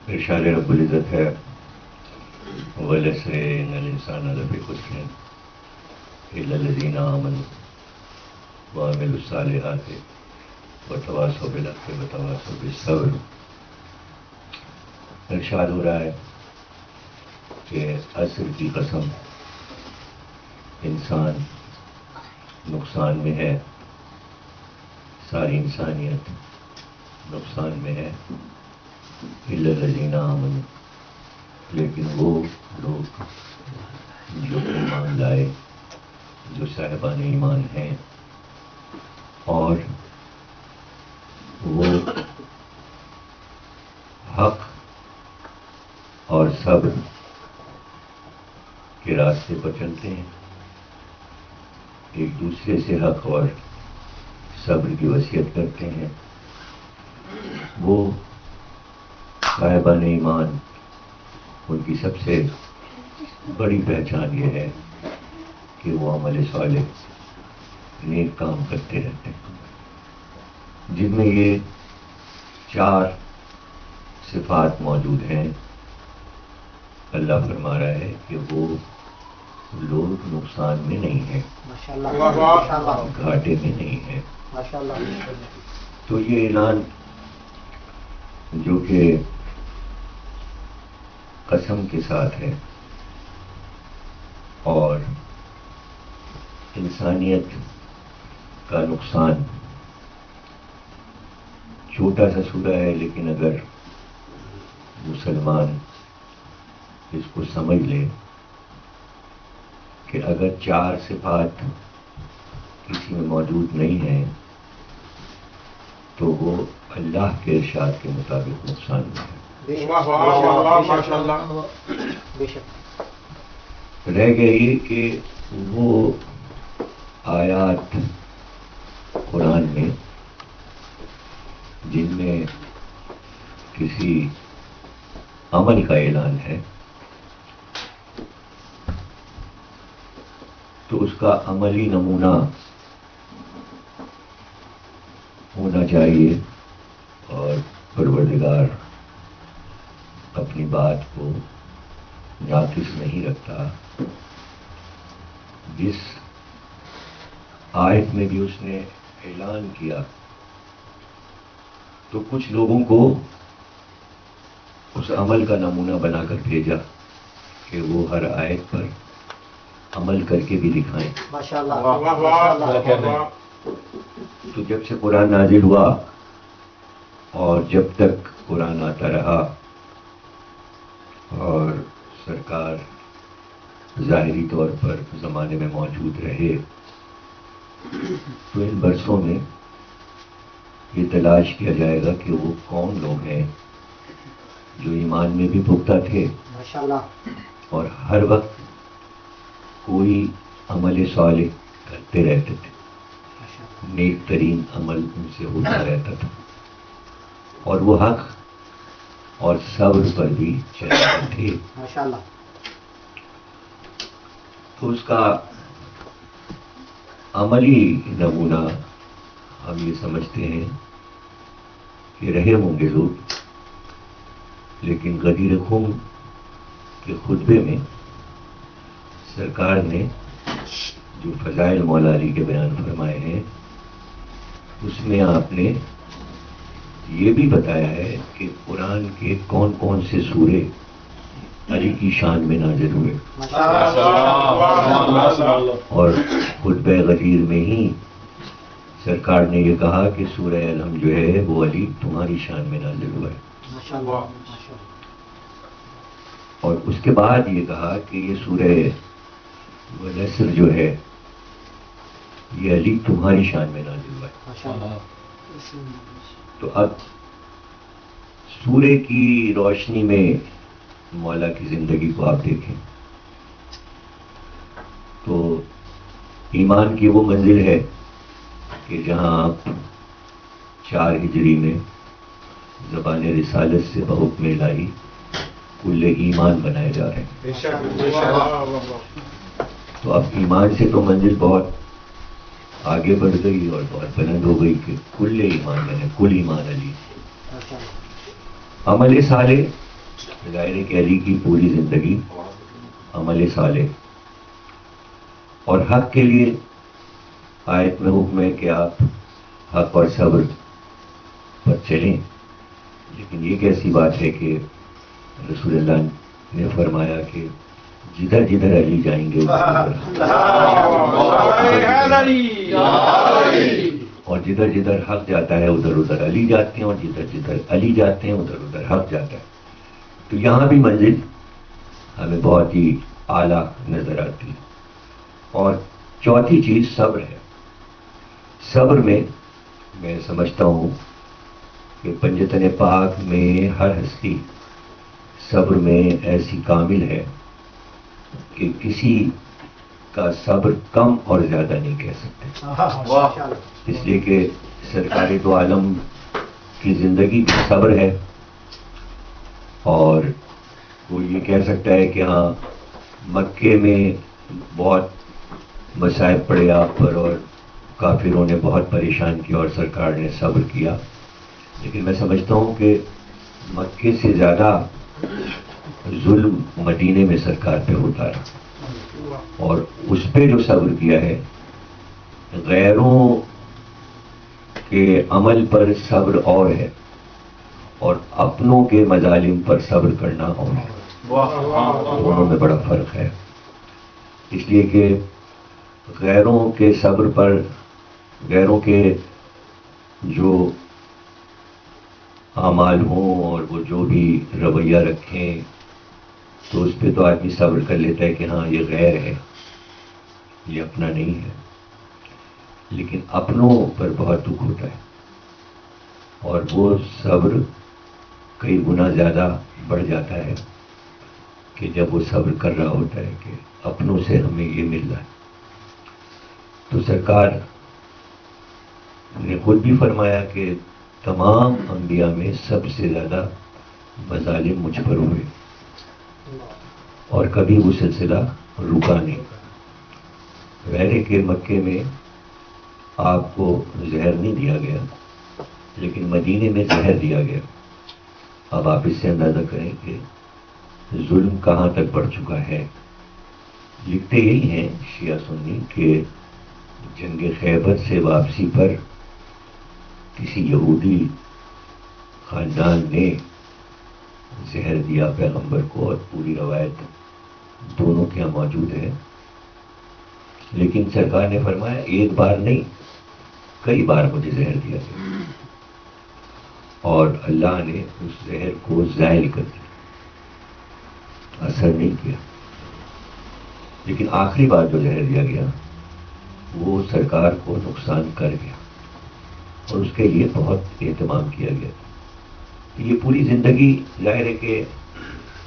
ارشاد رب العزت ہے وَالْعَصْرِ إِنَّ الْإِنسَانَ لَفِي خُسْرٍ إِلَّا الَّذِينَ آمَنُوا وَعَمِلُوا الصَّالِحَاتِ وَتَوَاصَوْا بِالْحَقِّ وَتَوَاصَوْا بِالصَّبْرِ۔ ارشاد ہو رہا ہے کہ عصر کی قسم، انسان نقصان میں ہے، ساری انسانیت نقصان میں ہے، الا الذین آمنوا، لیکن وہ لوگ جو ایمان لائے، جو صاحبان ایمان ہیں اور وہ حق اور صبر کے راستے پر چلتے ہیں، ایک دوسرے سے حق اور صبر کی وصیت کرتے ہیں، وہ صاحبان ایمان، ان کی سب سے بڑی پہچان یہ ہے کہ وہ عمل صالح، نیک کام کرتے رہتے ہیں، جن میں یہ 4 صفات موجود ہیں۔ اللہ فرما رہا ہے کہ وہ لوگ نقصان میں نہیں ہیں، گھاٹے میں نہیں ہیں۔ تو یہ اعلان جو کہ قسم کے ساتھ ہے اور انسانیت کا نقصان، چھوٹا سا سورہ ہے لیکن اگر مسلمان اس کو سمجھ لے کہ اگر 4 صفات کسی میں موجود نہیں ہیں تو وہ اللہ کے ارشاد کے مطابق نقصان میں ہے۔ رہ گئی کہ وہ آیات قرآن میں جن میں کسی عمل کا اعلان ہے تو اس کا عملی نمونہ ہونا چاہیے، اور پروردگار اپنی بات کو ناقص نہیں رکھتا۔ جس آیت میں بھی اس نے اعلان کیا تو کچھ لوگوں کو اس عمل کا نمونہ بنا کر بھیجا کہ وہ ہر آیت پر عمل کر کے بھی دکھائیں۔ تو جب سے قرآن نازل ہوا اور جب تک قرآن آتا رہا اور سرکار ظاہری طور پر زمانے میں موجود رہے، تو ان برسوں میں یہ تلاش کیا جائے گا کہ وہ کون لوگ ہیں جو ایمان میں بھی پختہ تھے اور ہر وقت کوئی عمل صالح کرتے رہتے تھے، نیک ترین عمل ان سے ہوتا رہتا تھا، اور وہ حق اور صبر پر بھی چلتے تھے۔ تو اس کا عملی نمونہ ہم یہ سمجھتے ہیں کہ رہے ہوں گے لوگ، لیکن غدیر خم کے خطبے میں سرکار نے جو فضائل مولا علی کے بیان فرمائے ہیں اس میں آپ نے یہ بھی بتایا ہے کہ قرآن کے کون کون سے سورے علی کی شان میں نازل ہوئے، اور خطبہ غدیر میں ہی سرکار نے یہ کہا کہ سورہ الحمد جو ہے وہ علی تمہاری شان میں نازل ہوا ہے، اور اس کے بعد یہ کہا کہ یہ سورہ والعصر جو ہے یہ علی تمہاری شان میں نازل ہوا ہے۔ تو اب سورہ کی روشنی میں مولا کی زندگی کو آپ دیکھیں تو ایمان کی وہ منزل ہے کہ جہاں آپ 4 ہجری میں زبان رسالت سے بحکم الہی کل ایمان بنائے جا رہے ہیں۔ تو اب ایمان سے تو منزل بہت آگے بڑھ گئی اور بہت بلند ہو گئی کہ کل ایمان بنے، کل ایمان علی۔ عمل صالح ظاہر کہ علی کی پوری زندگی عمل صالح اور حق کے لیے آیت میں حکم ہے کہ آپ حق اور صبر پر چلیں، لیکن یہ کیسی بات ہے کہ رسول اللہ نے فرمایا کہ جدھر جدھر علی جائیں گے اور جدھر جدھر حق جاتا ہے ادھر ادھر علی جاتے ہیں، اور جدھر جدھر علی جاتے ہیں ادھر ادھر حق جاتا ہے. تو یہاں بھی منزل ہمیں بہت ہی اعلیٰ نظر آتی ہے. اور چوتھی چیز صبر ہے. صبر میں سمجھتا ہوں کہ پنجتن پاک میں ہر ہستی صبر میں ایسی کامل ہے کہ کسی کا صبر کم اور زیادہ نہیں کہہ سکتے. اس لیے کہ سرکار دو عالم کی زندگی بھی صبر ہے، اور وہ یہ کہہ سکتا ہے کہ ہاں مکے میں بہت مصائب پڑے آپ پر اور کافروں نے بہت پریشان کیا اور سرکار نے صبر کیا، لیکن میں سمجھتا ہوں کہ مکے سے زیادہ ظلم مدینے میں سرکار پہ ہوتا رہا، اور اس پہ جو صبر کیا ہے، غیروں کے عمل پر صبر اور ہے اور اپنوں کے مظالم پر صبر کرنا اور ہے. دونوں میں بڑا فرق ہے. اس لیے کہ غیروں کے صبر پر، غیروں کے جو اعمال ہوں اور وہ جو بھی رویہ رکھیں تو اس پہ تو آدمی صبر کر لیتا ہے کہ ہاں یہ غیر ہے، یہ اپنا نہیں ہے. لیکن اپنوں پر بہت دکھ ہوتا ہے، اور وہ صبر کئی گنا زیادہ بڑھ جاتا ہے کہ جب وہ صبر کر رہا ہوتا ہے کہ اپنوں سے ہمیں یہ مل رہا ہے. تو سرکار نے خود بھی فرمایا کہ تمام انبیاء میں سب سے زیادہ مظالم مجھ پر ہوئے، اور کبھی وہ سلسلہ رکا نہیں. غیر کہ مکے میں آپ کو زہر نہیں دیا گیا، لیکن مدینے میں زہر دیا گیا. اب آپ اس سے اندازہ کریں کہ ظلم کہاں تک بڑھ چکا ہے. لکھتے یہی ہیں شیعہ سنی کہ جنگ خیبر سے واپسی پر کسی یہودی خاندان نے زہر دیا پیغمبر کو، اور پوری روایت دونوں کے یہاں موجود ہے. لیکن سرکار نے فرمایا ایک بار نہیں، کئی بار مجھے زہر دیا گیا، اور اللہ نے اس زہر کو زائل کر دیا، اثر نہیں کیا. لیکن آخری بار جو زہر دیا گیا وہ سرکار کو نقصان کر گیا، اور اس کے لیے بہت اہتمام کیا گیا. یہ پوری زندگی ظاہر ہے کہ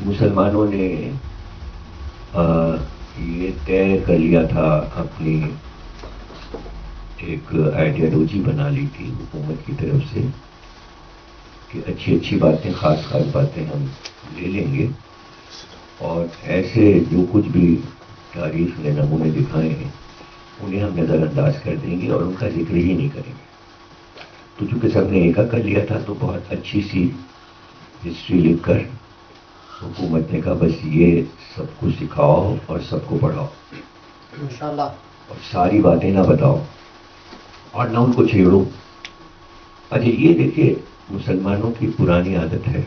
مسلمانوں نے یہ طے کر لیا تھا، اپنی ایک آئیڈیالوجی بنا لی تھی حکومت کی طرف سے کہ اچھی اچھی باتیں، خاص خاص باتیں ہم لے لیں گے، اور ایسے جو کچھ بھی تاریخ نے نمونے دکھائے ہیں انہیں ہم نظر انداز کر دیں گے اور ان کا ذکر ہی نہیں کریں گے. تو چونکہ سب نے ایکا کر لیا تھا تو بہت اچھی سی ہسٹری لکھ کر حکومت نے کہا بس یہ سب کو سکھاؤ اور سب کو پڑھاؤ، انشاءاللہ، اور ساری باتیں نہ بتاؤ اور نہ ان کو چھیڑو. اچھا یہ دیکھیے مسلمانوں کی پرانی عادت ہے،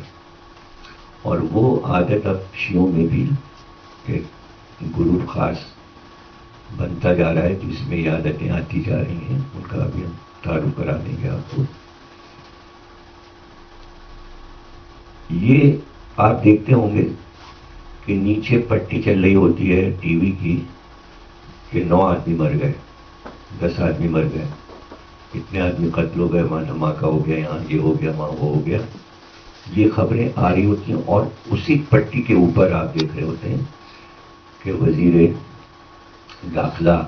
اور وہ عادت اب شیعوں میں بھی ایک گروپ خاص بنتا جا رہا ہے جس میں یہ عادتیں آتی جا رہی ہیں. ان کا ابھی ہم تعارف کرا دیں گے آپ کو. یہ آپ دیکھتے ہوں گے کہ نیچے پٹی چل رہی ہوتی ہے ٹی وی کی کہ 9 آدمی مر گئے، 10 آدمی مر گئے، اتنے آدمی قتل ہو گئے، وہاں دھماکہ ہو گیا، یہاں یہ ہو گیا، وہاں وہ ہو گیا. یہ خبریں آ رہی ہوتی ہیں، اور اسی پٹی کے اوپر آپ دیکھ رہے ہوتے ہیں کہ وزیر داخلہ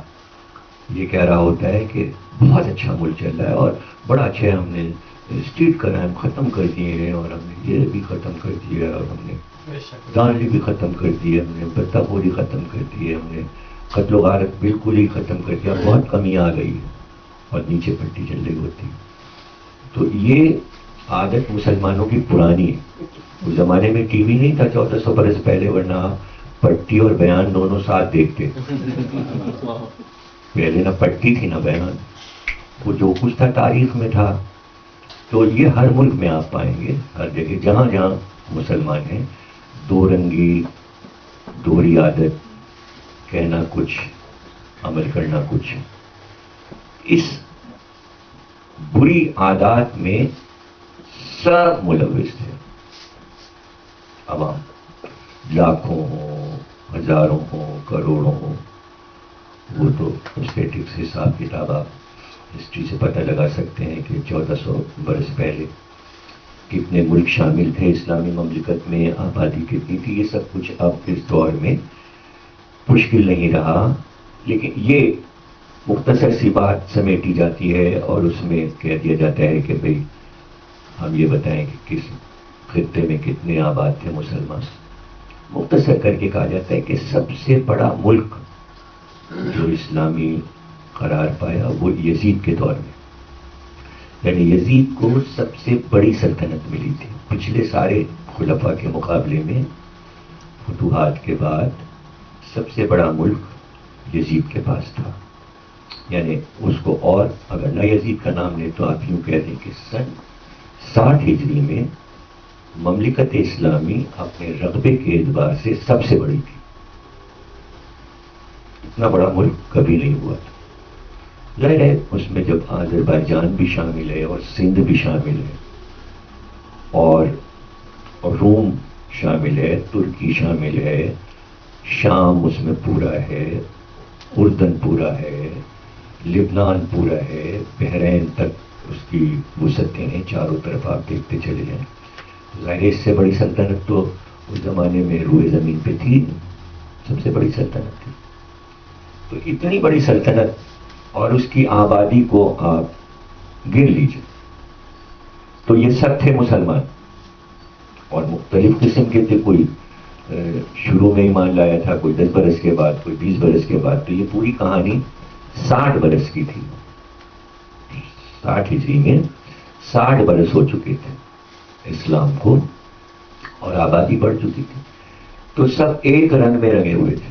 یہ کہہ رہا ہوتا ہے کہ بہت اچھا ملک چل رہا ہے اور بڑا اچھا ہے، ہم نے اسٹریٹ کرائم ختم کر دیے ہیں، اور ہم نے یہ بھی ختم کر دیا، اور ہم نے دانلی بھی ختم کر دی ہے، ہم نے بتہ خوری ختم کر دی ہے، ہم نے قتل و غارت بالکل ہی ختم کر دیا، بہت کمی آ گئی ہے، اور نیچے پٹی چل رہی ہوتی ہے. تو یہ عادت مسلمانوں کی پرانی ہے. اس زمانے میں ٹی وی نہیں تھا 1400 برس پہلے، ورنہ آپ پٹی اور بیان دونوں ساتھ دیکھتے. پہلے نہ پٹی تھی نہ بیان، وہ جو کچھ تھا تاریخ میں تھا. تو یہ ہر ملک میں آپ پائیں گے، ہر جگہ جہاں جہاں مسلمان ہیں. دو رنگی، دوہری عادت، کہنا کچھ عمل کرنا کچھ. اس بری عادات میں سب ملوث تھے عوام، لاکھوں ہوں، ہزاروں ہوں، کروڑوں ہوں. وہ تو اسٹیٹکس حساب کتاب آپ ہسٹری سے پتہ لگا سکتے ہیں کہ 1400 برس پہلے کتنے ملک شامل تھے اسلامی مملکت میں، آبادی کتنی تھی. یہ سب کچھ اب اس دور میں مشکل نہیں رہا. لیکن یہ مختصر سی بات سمیٹی جاتی ہے اور اس میں کہہ دیا جاتا ہے کہ بھئی ہم یہ بتائیں کہ کس خطے میں کتنے آباد تھے مسلمان. مختصر کر کے کہا جاتا ہے کہ سب سے بڑا ملک جو اسلامی قرار پایا وہ یزید کے دور میں، یعنی یزید کو سب سے بڑی سلطنت ملی تھی. پچھلے سارے خلفاء کے مقابلے میں فتوحات کے بعد سب سے بڑا ملک یزید کے پاس تھا. یعنی اس کو، اور اگر نہ یزید کا نام لیں تو آپ یوں کہہ دیں کہ سن 60 ہجری میں مملکت اسلامی اپنے رقبے کے اعتبار سے سب سے بڑی تھی. اتنا بڑا ملک کبھی نہیں ہوا تھا. ظاہر ہے اس میں جب آذربائیجان بھی شامل ہے اور سندھ بھی شامل ہے اور روم شامل ہے، ترکی شامل ہے، شام اس میں پورا ہے، اردن پورا ہے، لبنان پورا ہے، بحرین تک اس کی وسعتیں ہیں، چاروں طرف آپ دیکھتے چلے جائیں. ظاہر اس سے بڑی سلطنت تو اس زمانے میں روئے زمین پہ تھی، سب سے بڑی سلطنت تھی. تو اتنی بڑی سلطنت اور اس کی آبادی کو آپ گن لیجیے تو یہ سب تھے مسلمان اور مختلف قسم کے تھے. کوئی شروع میں ایمان لایا تھا، کوئی 10 برس کے بعد، کوئی 20 برس کے بعد. تو یہ پوری کہانی 60 برس کی تھی. 60 ہجری میں 60 برس ہو چکے تھے اسلام کو اور آبادی بڑھ چکی تھی. تو سب ایک رنگ میں رنگے ہوئے تھے.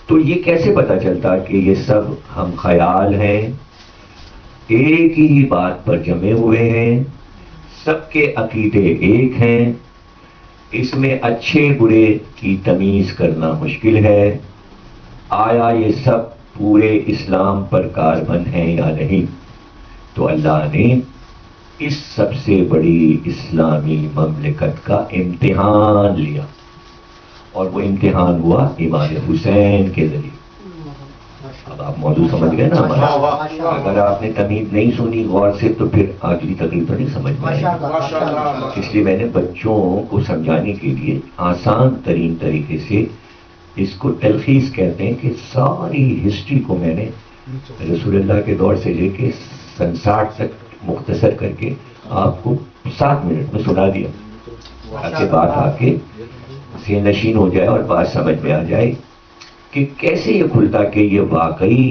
تو یہ کیسے پتا چلتا کہ یہ سب ہم خیال ہیں، ایک ہی بات پر جمے ہوئے ہیں، سب کے عقیدے ایک ہیں، اس میں اچھے برے کی تمیز کرنا مشکل ہے. آیا یہ سب پورے اسلام پر کاربند ہیں یا نہیں؟ تو اللہ نے اس سب سے بڑی اسلامی مملکت کا امتحان لیا اور وہ امتحان ہوا امام حسین کے ذریعے. اب آپ موضوع سمجھ گئے نا ہمارا. اگر آپ نے تمیز نہیں سنی غور سے تو پھر اگلی تقریر تو نہیں سمجھ میں آئے گی. اس لیے میں نے بچوں کو سمجھانے کے لیے آسان ترین طریقے سے اس کو تلخیص کہتے ہیں کہ ساری ہسٹری کو میں نے رسول اللہ کے دور سے لے کے سن 60 تک مختصر کر کے آپ کو 7 منٹ میں سنا دیا تاکہ بات آ کے سے نشین ہو جائے اور بات سمجھ میں آ جائے کہ کیسے یہ کھلتا کہ یہ واقعی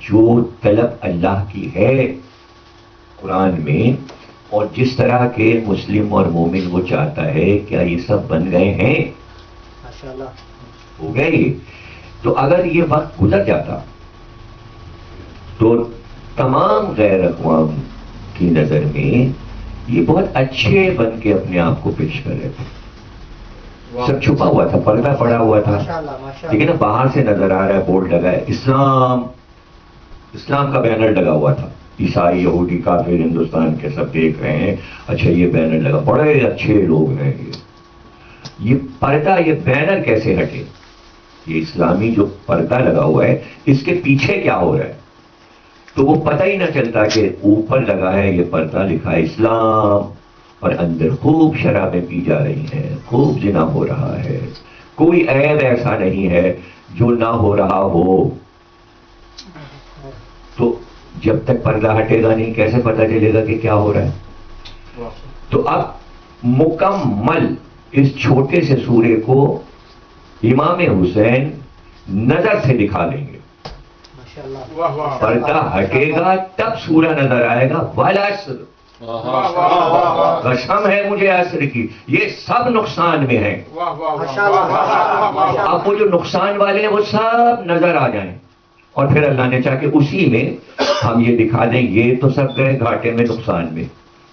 جو طلب اللہ کی ہے قرآن میں اور جس طرح کے مسلم اور مومن وہ چاہتا ہے، کیا یہ سب بن گئے ہیں؟ ہو گئے یہ. تو اگر یہ وقت گزر جاتا تو تمام غیر اقوام کی نظر میں یہ بہت اچھے بن کے اپنے آپ کو پیش کر رہے تھے. سب چھپا ہوا تھا، پردہ پڑا ہوا تھا، لیکن اب باہر سے نظر آ رہا ہے، بورڈ لگا ہے، اسلام کا بینر لگا ہوا تھا. عیسائی، یہودی، کافر ہندوستان کے سب دیکھ رہے ہیں، اچھا یہ بینر لگا، بڑے اچھے لوگ ہیں. یہ پردہ، یہ بینر کیسے ہٹے؟ یہ اسلامی جو پردہ لگا ہوا ہے اس کے پیچھے کیا ہو رہا ہے؟ تو وہ پتہ ہی نہ چلتا کہ اوپر لگا ہے یہ پردہ، لکھا ہے اسلام، اور اندر خوب شرابیں پی جا رہی ہیں، خوب زنا ہو رہا ہے. کوئی عیب ایسا نہیں ہے جو نہ ہو رہا ہو. تو جب تک پردہ ہٹے گا نہیں کیسے پتہ چلے گا کہ کیا ہو رہا ہے؟ تو اب مکمل اس چھوٹے سے سورے کو امام حسین نظر سے دکھا دیں گے. پردہ ہٹے گا تب سورہ نظر آئے گا. والعصر قسم ہے مجھے عصر کی، یہ سب نقصان میں ہیں۔ اب وہ جو نقصان والے ہیں وہ سب نظر آ جائیں، اور پھر اللہ نے چاہ کہ اسی میں ہم یہ دکھا دیں یہ تو سب گئے گھاٹے میں، نقصان میں،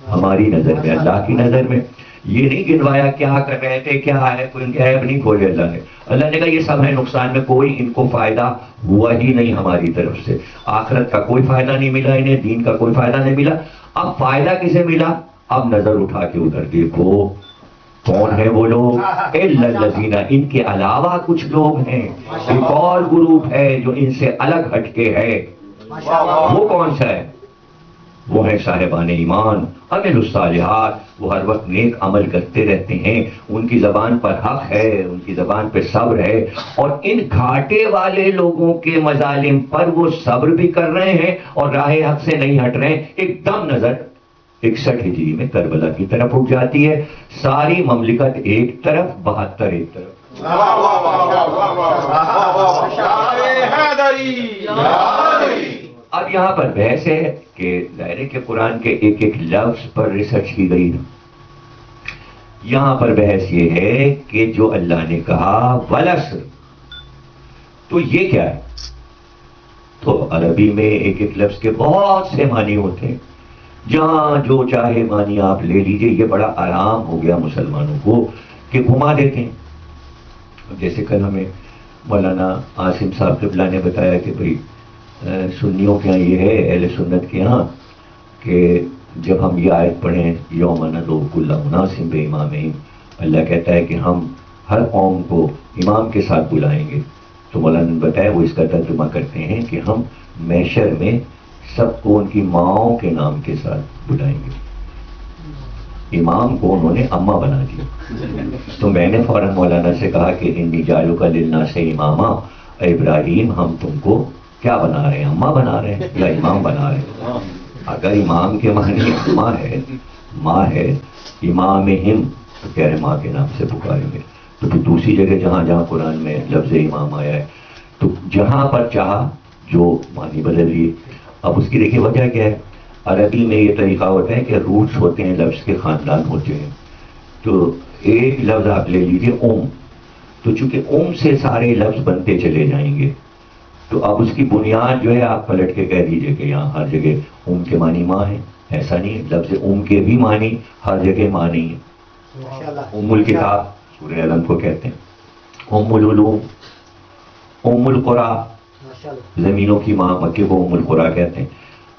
ہماری نظر میں، اللہ کی نظر میں۔ یہ نہیں گنوایا کیا کر رہے تھے، کیا ہے، کوئی ان کے عیب نہیں کھولے اللہ نے۔ اللہ نے کہا یہ سب ہے نقصان میں، کوئی ان کو فائدہ ہوا ہی نہیں ہماری طرف سے، آخرت کا کوئی فائدہ نہیں ملا انہیں، دین کا کوئی فائدہ نہیں ملا۔ اب فائدہ کسے ملا؟ اب نظر اٹھا کے ادھر دیکھو کون ہے وہ لوگ، الا الذین، ان کے علاوہ کچھ لوگ ہیں، ایک اور گروپ ہے جو ان سے الگ ہٹ کے ہے۔ وہ کون سا ہے؟ وہ ہے صاحبان ایمان، عملوا الصالحات، وہ ہر وقت نیک عمل کرتے رہتے ہیں، ان کی زبان پر حق ہے، ان کی زبان پہ صبر ہے، اور ان گھاٹے والے لوگوں کے مظالم پر وہ صبر بھی کر رہے ہیں اور راہ حق سے نہیں ہٹ رہے ہیں۔ ایک دم نظر 61 ہجری میں کربلا کی طرف اٹھ جاتی ہے، ساری مملکت ایک طرف، 72 ایک طرف۔ اب یہاں پر بحث ہے کہ ظاہر ہے کہ قرآن کے ایک ایک لفظ پر ریسرچ کی گئی نا۔ یہاں پر بحث یہ ہے کہ جو اللہ نے کہا والعصر، تو یہ کیا ہے؟ تو عربی میں ایک ایک لفظ کے بہت سے معنی ہوتے ہیں، جہاں جو چاہے معنی آپ لے لیجئے۔ یہ بڑا آرام ہو گیا مسلمانوں کو کہ گھما دیتے ہیں۔ جیسے کل ہمیں مولانا عاصم صاحب قبلہ نے بتایا کہ بھئی سنیوں کے یہاں یہ ہے، اہل سنت کے یہاں، کہ جب ہم یہ آیت پڑھیں یوم ندعو کل اناس بامامہم، اللہ کہتا ہے کہ ہم ہر قوم کو امام کے ساتھ بلائیں گے، تو مولانا نے بتایا وہ اس کا ترجمہ کرتے ہیں کہ ہم محشر میں سب کو ان کی ماؤں کے نام کے ساتھ بلائیں گے۔ امام کو انہوں نے اماں بنا دیا۔ تو میں نے فوراً مولانا سے کہا کہ انی جعلک للناس اماما، اے ابراہیم ہم تم کو کیا بنا رہے ہیں، اماں بنا رہے ہیں یا امام بنا رہے ہیں؟ اگر امام کے معنی اماں ہے، ماں ہے، امامہم، تو کہہ رہے ماں کے نام سے پکاریں گے۔ تو پھر دوسری جگہ جہاں جہاں قرآن میں لفظ امام آیا ہے، تو جہاں پر چاہا جو معنی بدل لیے۔ اب اس کی دیکھیے وجہ کیا ہے؟ عربی میں یہ طریقہ ہوتا ہے کہ روٹس ہوتے ہیں، لفظ کے خاندان ہوتے ہیں۔ تو ایک لفظ آپ لے لیجئے ام، تو چونکہ ام سے سارے لفظ بنتے چلے جائیں گے، تو اب اس کی بنیاد جو ہے آپ پلٹ کے کہہ دیجئے کہ یہاں ہر جگہ ام کے معنی ماں ہے، ایسا نہیں ہے۔ لفظ ام کے بھی معنی ہر جگہ ماں نہیں ہے۔ ام الکتاب سورہ علم کو کہتے ہیں، ام العلوم، ام القرآ، زمینوں کی ماں، مکے کو ام القرآ کہتے ہیں۔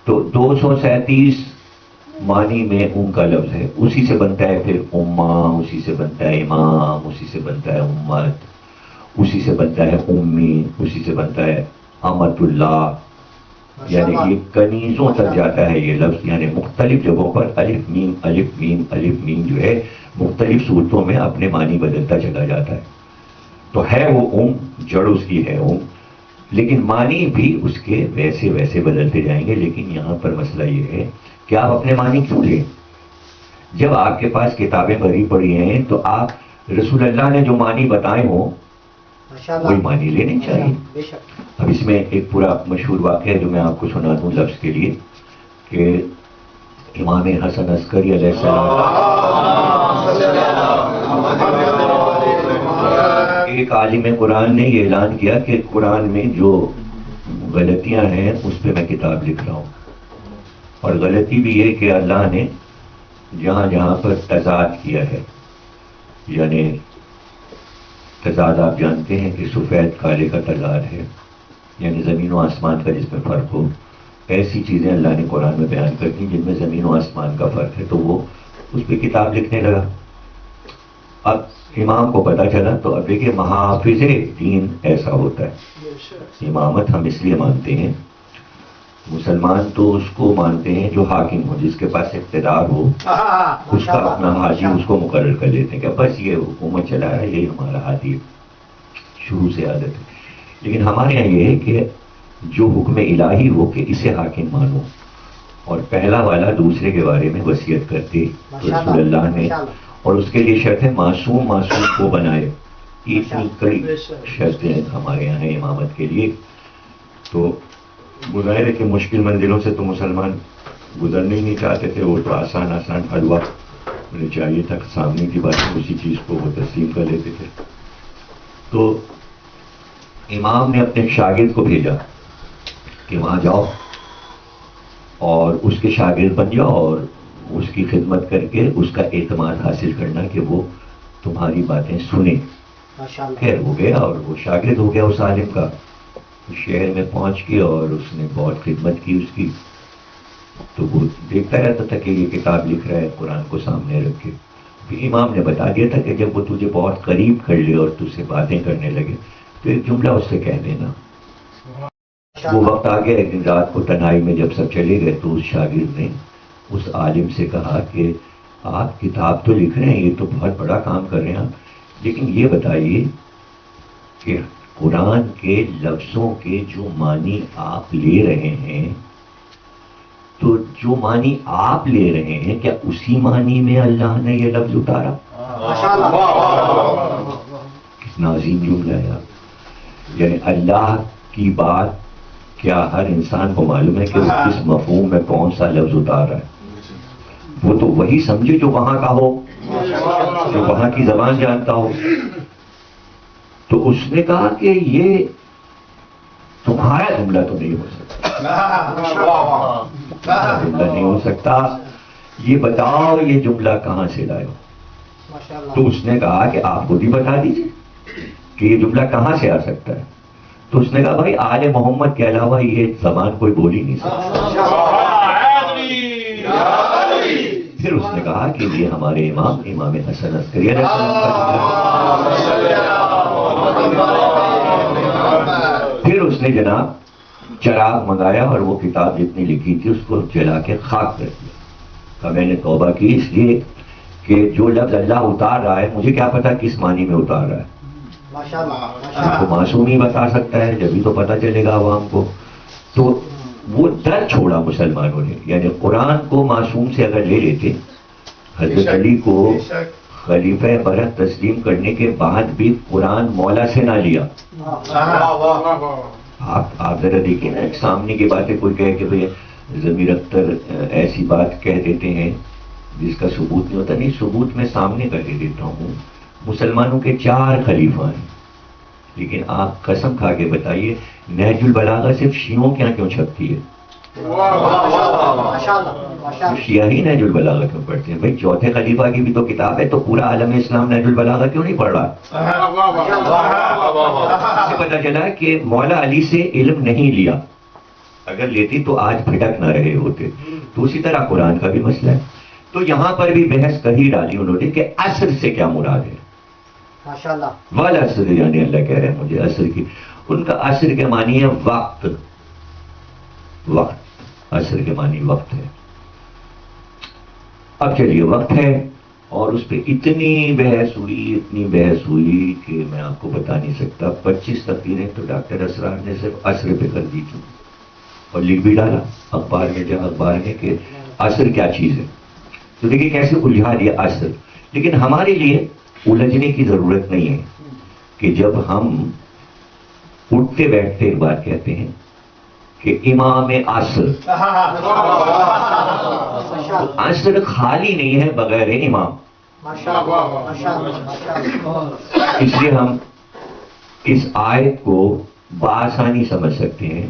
تو 237 معنی میں ام کا لفظ ہے، اسی سے بنتا ہے پھر امہ، اسی سے بنتا ہے امام، اسی سے بنتا ہے امت، اسی سے بنتا ہے امی، اسی سے بنتا ہے امت اللہ، یعنی یہ کنیزوں تک جاتا ہے یہ لفظ، یعنی مختلف جگہوں پر الف میم الف میم الف میم جو ہے مختلف صورتوں میں اپنے معنی بدلتا چلا جاتا ہے۔ تو ہے وہ ام، جڑ اس کی ہے ام، لیکن معنی بھی اس کے ویسے ویسے بدلتے جائیں گے۔ لیکن یہاں پر مسئلہ یہ ہے کہ آپ اپنے معنی کیوں لیں؟ جب آپ کے پاس کتابیں بھری پڑی ہیں تو آپ رسول اللہ نے جو معنی بتائے ہوں وہی معنی لینے چاہیے۔ اب اس میں ایک پورا مشہور واقعہ ہے جو میں آپ کو سنا دوں لفظ کے لیے، کہ امام حسن عسکری علیہ السلام ایک عالم قرآن نے یہ اعلان کیا کہ قرآن میں جو غلطیاں ہیں اس پہ میں کتاب لکھ رہا ہوں، اور غلطی بھی یہ کہ اللہ نے جہاں جہاں پر تضاد کیا ہے، یعنی تضاد آپ جانتے ہیں کہ سفید کالے کا تضاد ہے، یعنی زمین و آسمان کا جس میں فرق ہو، ایسی چیزیں اللہ نے قرآن میں بیان کر دی جن میں زمین و آسمان کا فرق ہے، تو وہ اس پہ کتاب لکھنے لگا۔ اب امام کو پتہ چلا، تو اب دیکھیے محافظ دین ایسا ہوتا ہے۔ امامت ہم اس لیے مانتے ہیں، مسلمان تو اس کو مانتے ہیں جو حاکم ہو، جس کے پاس اقتدار ہو، اس کا اپنا حاجی اس کو مقرر کر لیتے ہیں کہ بس یہ حکومت چلا رہا ہے، یہی ہمارا حاجی شروع سے عادت ہے۔ لیکن ہمارے یہاں یہ ہے کہ جو حکم الہی ہو کہ اسے حاکم مانو، اور پہلا والا دوسرے کے بارے میں وصیت کرتے تو رسول اللہ نے، اور اس کے لیے شرط ہے معصوم معصوم کو بنائے۔ یہ اتنی کڑی شرطیں ہمارے یہاں ہیں امامت کے لیے۔ تو ظاہر ہے کہ مشکل منزلوں سے تو مسلمان گزرنے ہی نہیں چاہتے تھے. وہ تو آسان آسان حلوہ انہیں چاہیے تھا, سامنے کی باتیں اسی چیز کو وہ تسلیم کر لیتے تھے. تو امام نے اپنے شاگرد کو بھیجا کہ وہاں جاؤ اور اس کے شاگرد بن جاؤ اور اس کی خدمت کر کے اس کا اعتماد حاصل کرنا کہ وہ تمہاری باتیں سنیں. خیر ہو گیا اور وہ شاگرد ہو گیا اس عالم کا. شہر میں پہنچ کے اور اس نے بہت خدمت کی اس کی. تو وہ دیکھتا رہتا تھا کہ یہ کتاب لکھ رہا ہے قرآن کو سامنے رکھ کے. پھر امام نے بتا دیا تھا کہ جب وہ تجھے بہت قریب کر لے اور تجھ سے باتیں کرنے لگے تو ایک جملہ اس سے کہہ دینا. وہ وقت آ گیا ایک دن رات کو تنہائی میں جب سب چلے گئے تو اس شاگرد نے اس عالم سے کہا کہ آپ کتاب تو لکھ رہے ہیں, یہ تو بہت بڑا کام کر رہے ہیں آپ, لیکن یہ بتائیے کہ قرآن کے لفظوں کے جو معنی آپ لے رہے ہیں تو جو معنی آپ لے رہے ہیں کیا اسی معنی میں اللہ نے یہ لفظ اتارا؟ کتنا عظیم جملہ ہے. یعنی اللہ کی بات کیا ہر انسان کو معلوم ہے کہ وہ کس مفہوم میں کون سا لفظ اتار رہا ہے؟ وہ تو وہی سمجھے جو وہاں کا ہو, جو وہاں کی زبان جانتا ہو. تو اس نے کہا کہ یہ تمہارا جملہ تو نہیں ہو سکتا, جملہ نہیں ہو سکتا, یہ بتاؤ یہ جملہ کہاں سے لائے ہو؟ تو اس نے کہا کہ آپ خود ہی بتا دیجیے کہ یہ جملہ کہاں سے آ سکتا ہے. تو اس نے کہا بھائی آل محمد کے علاوہ یہ زبان کوئی بول ہی نہیں سکتا. پھر اس نے کہا کہ یہ ہمارے امام حسن عسکری علیہ السلام. پھر اس نے جناب چراغ منگایا اور وہ کتاب جتنی لکھی تھی اس کو جلا کے خاک کر دیا. کہ میں نے توبہ کی اس لیے کہ جو لفظ اللہ اتار رہا ہے مجھے کیا پتا کس معنی میں اتار رہا ہے. آپ کو معصوم ہی بتا سکتا ہے, جبھی تو پتا چلے گا عوام کو. تو وہ ڈر چھوڑا مسلمانوں نے. یعنی قرآن کو معصوم سے اگر لے لیتے, حضرت علی کو خلیفہ برحق تسلیم کرنے کے بعد بھی قرآن مولا سے نہ لیا. آپ ذرا دیکھیں نا, سامنے کی باتیں کوئی کہے کہ بھئی ضمیر اختر ایسی بات کہہ دیتے ہیں جس کا ثبوت نہیں ہوتا. نہیں, ثبوت میں سامنے کر کے دیتا ہوں. مسلمانوں کے 4 خلیفہ ہیں, لیکن آپ قسم کھا کے بتائیے نہج البلاغہ صرف شیعوں کے یہاں کیوں چھپتی ہے؟ شیعہ ہی نہج البلاغہ کیوں پڑھتے ہیں؟ بھائی چوتھے خلیفہ کی بھی تو کتاب ہے, تو پورا عالم اسلام نہج البلاغہ کیوں نہیں پڑھ رہا؟ اس سے پتہ چلا کہ مولا علی سے علم نہیں لیا, اگر لیتی تو آج بھٹک نہ رہے ہوتے. تو اسی طرح قرآن کا بھی مسئلہ ہے. تو یہاں پر بھی بحث کہی ڈالی انہوں نے کہ عصر سے کیا مراد ہے. والعصر یعنی اللہ کہہ رہے ہیں مجھے عصر کی. ان کا عصر کے معنی ہے وقت. وقت عصر کے معنی وقت ہے. اب چلیے وقت ہے, اور اس پہ اتنی بحث ہوئی کہ میں آپ کو بتا نہیں سکتا. 25 تقریریں تو ڈاکٹر اسرار نے صرف عصر پہ کر دی تھی اور لکھ بھی ڈالا اخبار میں, جب اخبار میں کہ عصر کیا چیز ہے. تو دیکھیے کیسے الجھا دیا عصر. لیکن ہمارے لیے الجھنے کی ضرورت نہیں ہے کہ جب ہم اٹھتے بیٹھتے ایک بات کہتے ہیں کہ امام عصر. عصر خالی نہیں ہے بغیر امام. اس لیے ہم اس آیت کو بآسانی سمجھ سکتے ہیں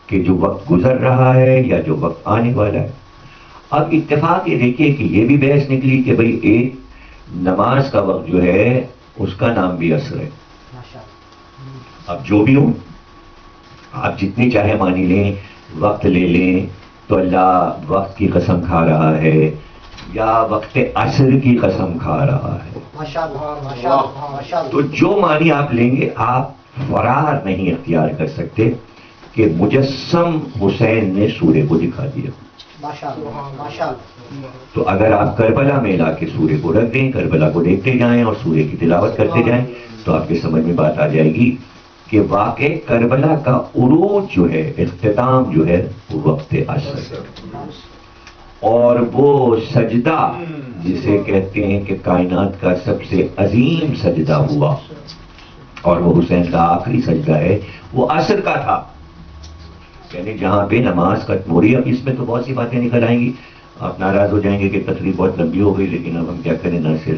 کہ جو وقت گزر رہا ہے یا جو وقت آنے والا ہے. اب اتفاق یہ دیکھیے کہ یہ بھی بحث نکلی کہ بھئی ایک نماز کا وقت جو ہے اس کا نام بھی عصر ہے. اب جو بھی ہو, آپ جتنی چاہے مانی لیں, وقت لے لیں تو اللہ وقت کی قسم کھا رہا ہے یا وقت عصر کی قسم کھا رہا ہے. تو جو معنی آپ لیں گے آپ فرار نہیں اختیار کر سکتے کہ مجسم حسین نے سورے کو دکھا دیا. تو اگر آپ کربلا میں لا کے سورے کو رکھ دیں, کربلا کو دیکھتے جائیں اور سورے کی تلاوت کرتے جائیں تو آپ کے سمجھ میں بات آ جائے گی کہ واقع کربلا کا عروج جو ہے, اختتام جو ہے, وہ وقت عصر ہے. اور وہ سجدہ جسے کہتے ہیں کہ کائنات کا سب سے عظیم سجدہ ہوا اور وہ حسین کا آخری سجدہ ہے, وہ عصر کا تھا. یعنی جہاں پہ نماز ختم ہو رہی ہے. اب اس میں تو بہت سی باتیں نکل آئیں گی, آپ ناراض ہو جائیں گے کہ تقریر بہت لمبی ہو گئی, لیکن اب ہم کیا کریں. ناصر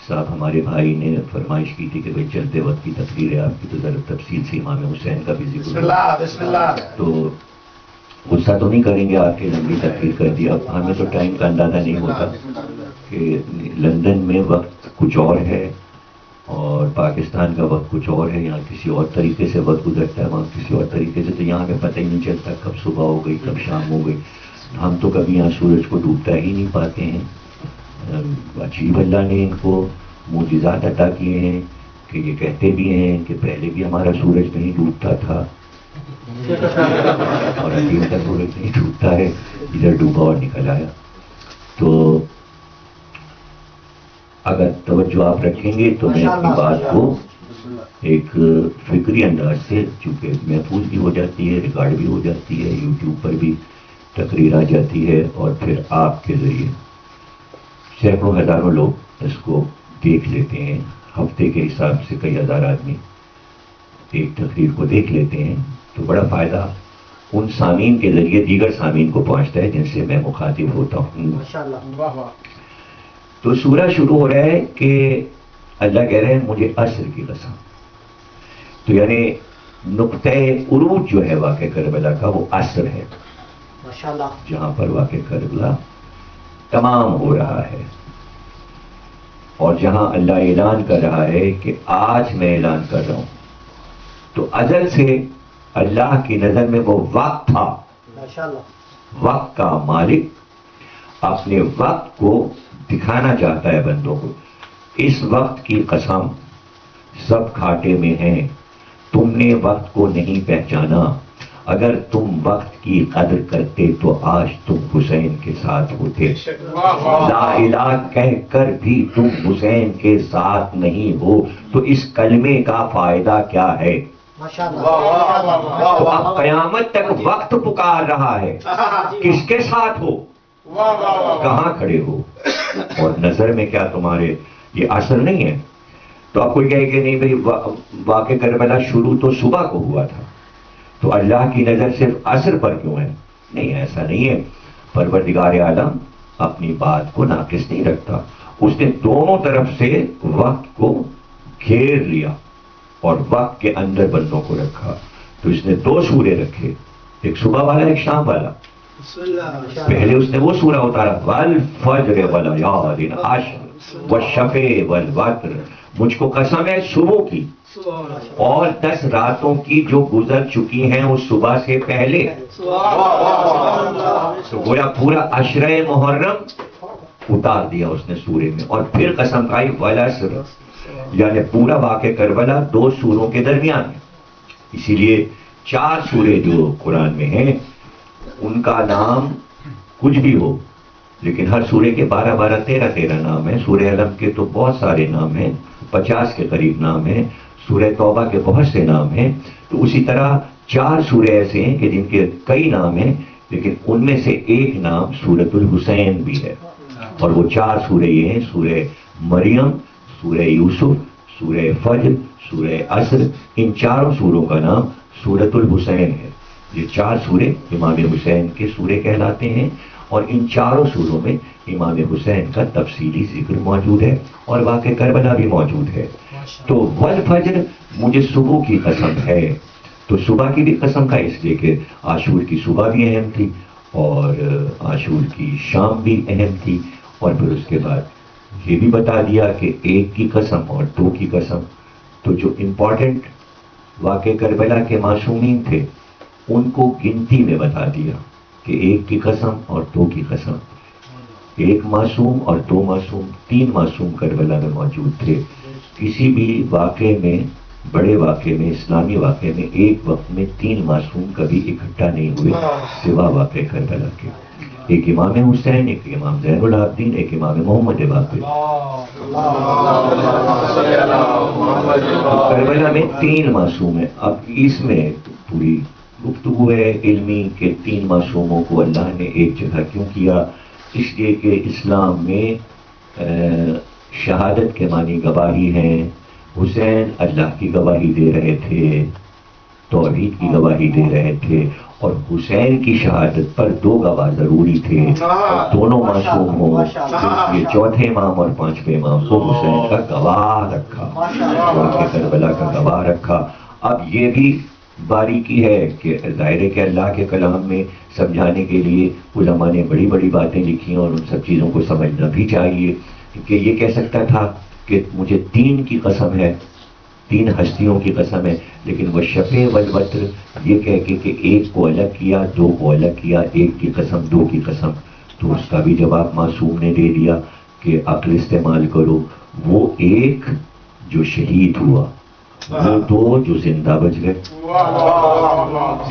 صاحب ہمارے بھائی نے فرمائش کی تھی کہ بھائی چلتے وقت کی تقریر ہے آپ کی, تو ذرا تفصیل سے امام حسین کا بھی ذکر. بسم اللہ بسم اللہ. تو غصہ تو نہیں کریں گے آپ کی لمبی تقریر کر دی. اب ہمیں تو ٹائم کا اندازہ نہیں ہوتا کہ لندن میں وقت کچھ اور ہے اور پاکستان کا وقت کچھ اور ہے. یہاں کسی اور طریقے سے وقت گزرتا ہے, وہاں کسی اور طریقے سے. تو یہاں ہمیں پتہ ہی نہیں چلتا کب صبح ہو گئی کب شام ہو گئی. ہم تو کبھی یہاں سورج کو ڈوبتا ہی نہیں پاتے ہیں. عجیب اللہ نے ان کو معجزات عطا کیے ہیں کہ یہ کہتے بھی ہیں کہ پہلے بھی ہمارا سورج نہیں ڈوبتا تھا اور ابھی ان کا سورج نہیں ڈوبتا ہے, ادھر ڈوبا اور نکل آیا. تو اگر توجہ آپ رکھیں گے تو میں اپنی بات کو ایک فکری انداز سے, چونکہ محفوظ بھی ہو جاتی ہے, ریکارڈ بھی ہو جاتی ہے, یوٹیوب پر بھی تقریر آ جاتی ہے, اور پھر آپ کے ذریعے سینکڑوں ہزاروں لوگ اس کو دیکھ لیتے ہیں. ہفتے کے حساب سے کئی ہزار آدمی ایک تقریر کو دیکھ لیتے ہیں. تو بڑا فائدہ ان سامعین کے ذریعے دیگر سامعین کو پہنچتا ہے جن سے میں مخاطب ہوتا ہوں. تو سورہ شروع ہو رہا ہے کہ اللہ کہہ رہے ہیں مجھے عصر کی قسم. تو یعنی نقطۂ عروج جو ہے واقع کربلا کا وہ عصر ہے, جہاں پر واقع کربلا تمام ہو رہا ہے, اور جہاں اللہ اعلان کر رہا ہے کہ آج میں اعلان کر رہا ہوں. تو ازل سے اللہ کی نظر میں وہ وقت تھا. وقت کا مالک اپنے وقت کو دکھانا چاہتا ہے بندوں کو. اس وقت کی قسم سب کھاٹے میں ہیں, تم نے وقت کو نہیں پہچانا. اگر تم وقت کی قدر کرتے تو آج تم حسین کے ساتھ ہوتے. لا الہ کہہ کر بھی تم حسین کے ساتھ نہیں ہو تو اس کلمے کا فائدہ کیا ہے؟ تو اب قیامت تک وقت پکار رہا ہے, کس کے ساتھ ہو, کہاں کھڑے ہو, اور نظر میں کیا تمہارے یہ اثر نہیں ہے. تو آپ کوئی کہے کہ نہیں بھائی واقع کربلا شروع تو صبح کو ہوا تھا, تو اللہ کی نظر صرف عصر پر کیوں ہے؟ نہیں, ایسا نہیں ہے. پروردگار عالم اپنی بات کو ناقص نہیں رکھتا. اس نے دونوں طرف سے وقت کو گھیر لیا اور وقت کے اندر بندوں کو رکھا. تو اس نے دو سورے رکھے, ایک صبح والا ایک شام والا. پہلے اس نے وہ سورہ اتارا والفجر والیالٍ عشر والشفع والوتر, مجھ کو قسم ہے صبح کی اور 10 راتوں کی جو گزر چکی ہیں اس صبح سے پہلے. تو گویا پورا عشرہ محرم اتار دیا اس نے سورے میں, اور پھر قسم کھائی والعصر, یعنی پورا واقع کربلا 2 سوروں کے درمیان ہے. اسی لیے 4 سورے جو قرآن میں ہیں ان کا نام کچھ بھی ہو, لیکن ہر سورے کے 12 13 نام ہیں. سورہ علم کے تو بہت سارے نام ہیں, 50 کے قریب نام ہیں. سورہ توبہ کے بہت سے نام ہیں. تو اسی طرح 4 سورے ایسے ہیں کہ جن کے کئی نام ہیں, لیکن ان میں سے ایک نام سورۃ الحسین بھی ہے. اور وہ 4 سورے یہ ہیں, سورہ مریم, سورہ یوسف, سورہ فجر, سورہ عصر. ان 4 سوروں کا نام سورۃ الحسین ہے. یہ 4 سورے امام حسین کے سورے کہلاتے ہیں, اور ان 4 سوروں میں امام حسین کا تفصیلی ذکر موجود ہے اور واقع کربلا بھی موجود ہے. تو والفجر مجھے صبح کی قسم ہے. تو صبح کی بھی قسم کا اس لیے کہ عاشور کی صبح بھی اہم تھی اور عاشور کی شام بھی اہم تھی. اور پھر اس کے بعد یہ بھی بتا دیا کہ 1 کی قسم اور 2 کی قسم. تو جو امپورٹنٹ واقع کربلا کے معصومین تھے ان کو گنتی میں بتا دیا کہ 1 کی قسم اور 2 کی قسم. 1 معصوم اور 2 معصوم, 3 معصوم کربلا میں موجود تھے. کسی بھی واقعے میں, بڑے واقعے میں, اسلامی واقعے میں ایک وقت میں 3 معصوم کبھی اکٹھا نہیں ہوئے سوا واقع کربلا کے. ایک امام حسین, ایک امام زین العابدین, ایک امام محمد باقر. کربلا میں 3 معصوم ہیں. اب اس میں پوری گفتگو ہے علمی کہ 3 معصوموں کو اللہ نے ایک جگہ کیوں کیا. اس لیے کہ اسلام میں شہادت کے معنی گواہی ہیں. حسین اللہ کی گواہی دے رہے تھے, توحید کی گواہی دے رہے تھے, اور حسین کی شہادت پر 2 گواہ ضروری تھے، دونوں معصوم ہوں، تو یہ چوتھے امام اور 5ویں امام کو حسین کا گواہ رکھا، واقعہ کربلا کا گواہ رکھا۔ اب یہ بھی باریکی ہے کہ ظاہر ہے کہ اللہ کے کلام میں سمجھانے کے لیے علماء نے بڑی بڑی باتیں لکھی اور ان سب چیزوں کو سمجھنا بھی چاہیے، کہ یہ کہہ سکتا تھا کہ مجھے 3 کی قسم ہے، 3 ہستیوں کی قسم ہے، لیکن وہ شفع والوتر یہ کہہ کے کہ 1 کو الگ کیا، 2 کو الگ کیا، 1 کی قسم 2 کی قسم، تو اس کا بھی جواب معصوم نے دے دیا کہ عقل استعمال کرو۔ وہ 1 جو شہید ہوا، وہ 2 جو زندہ بچ گئے،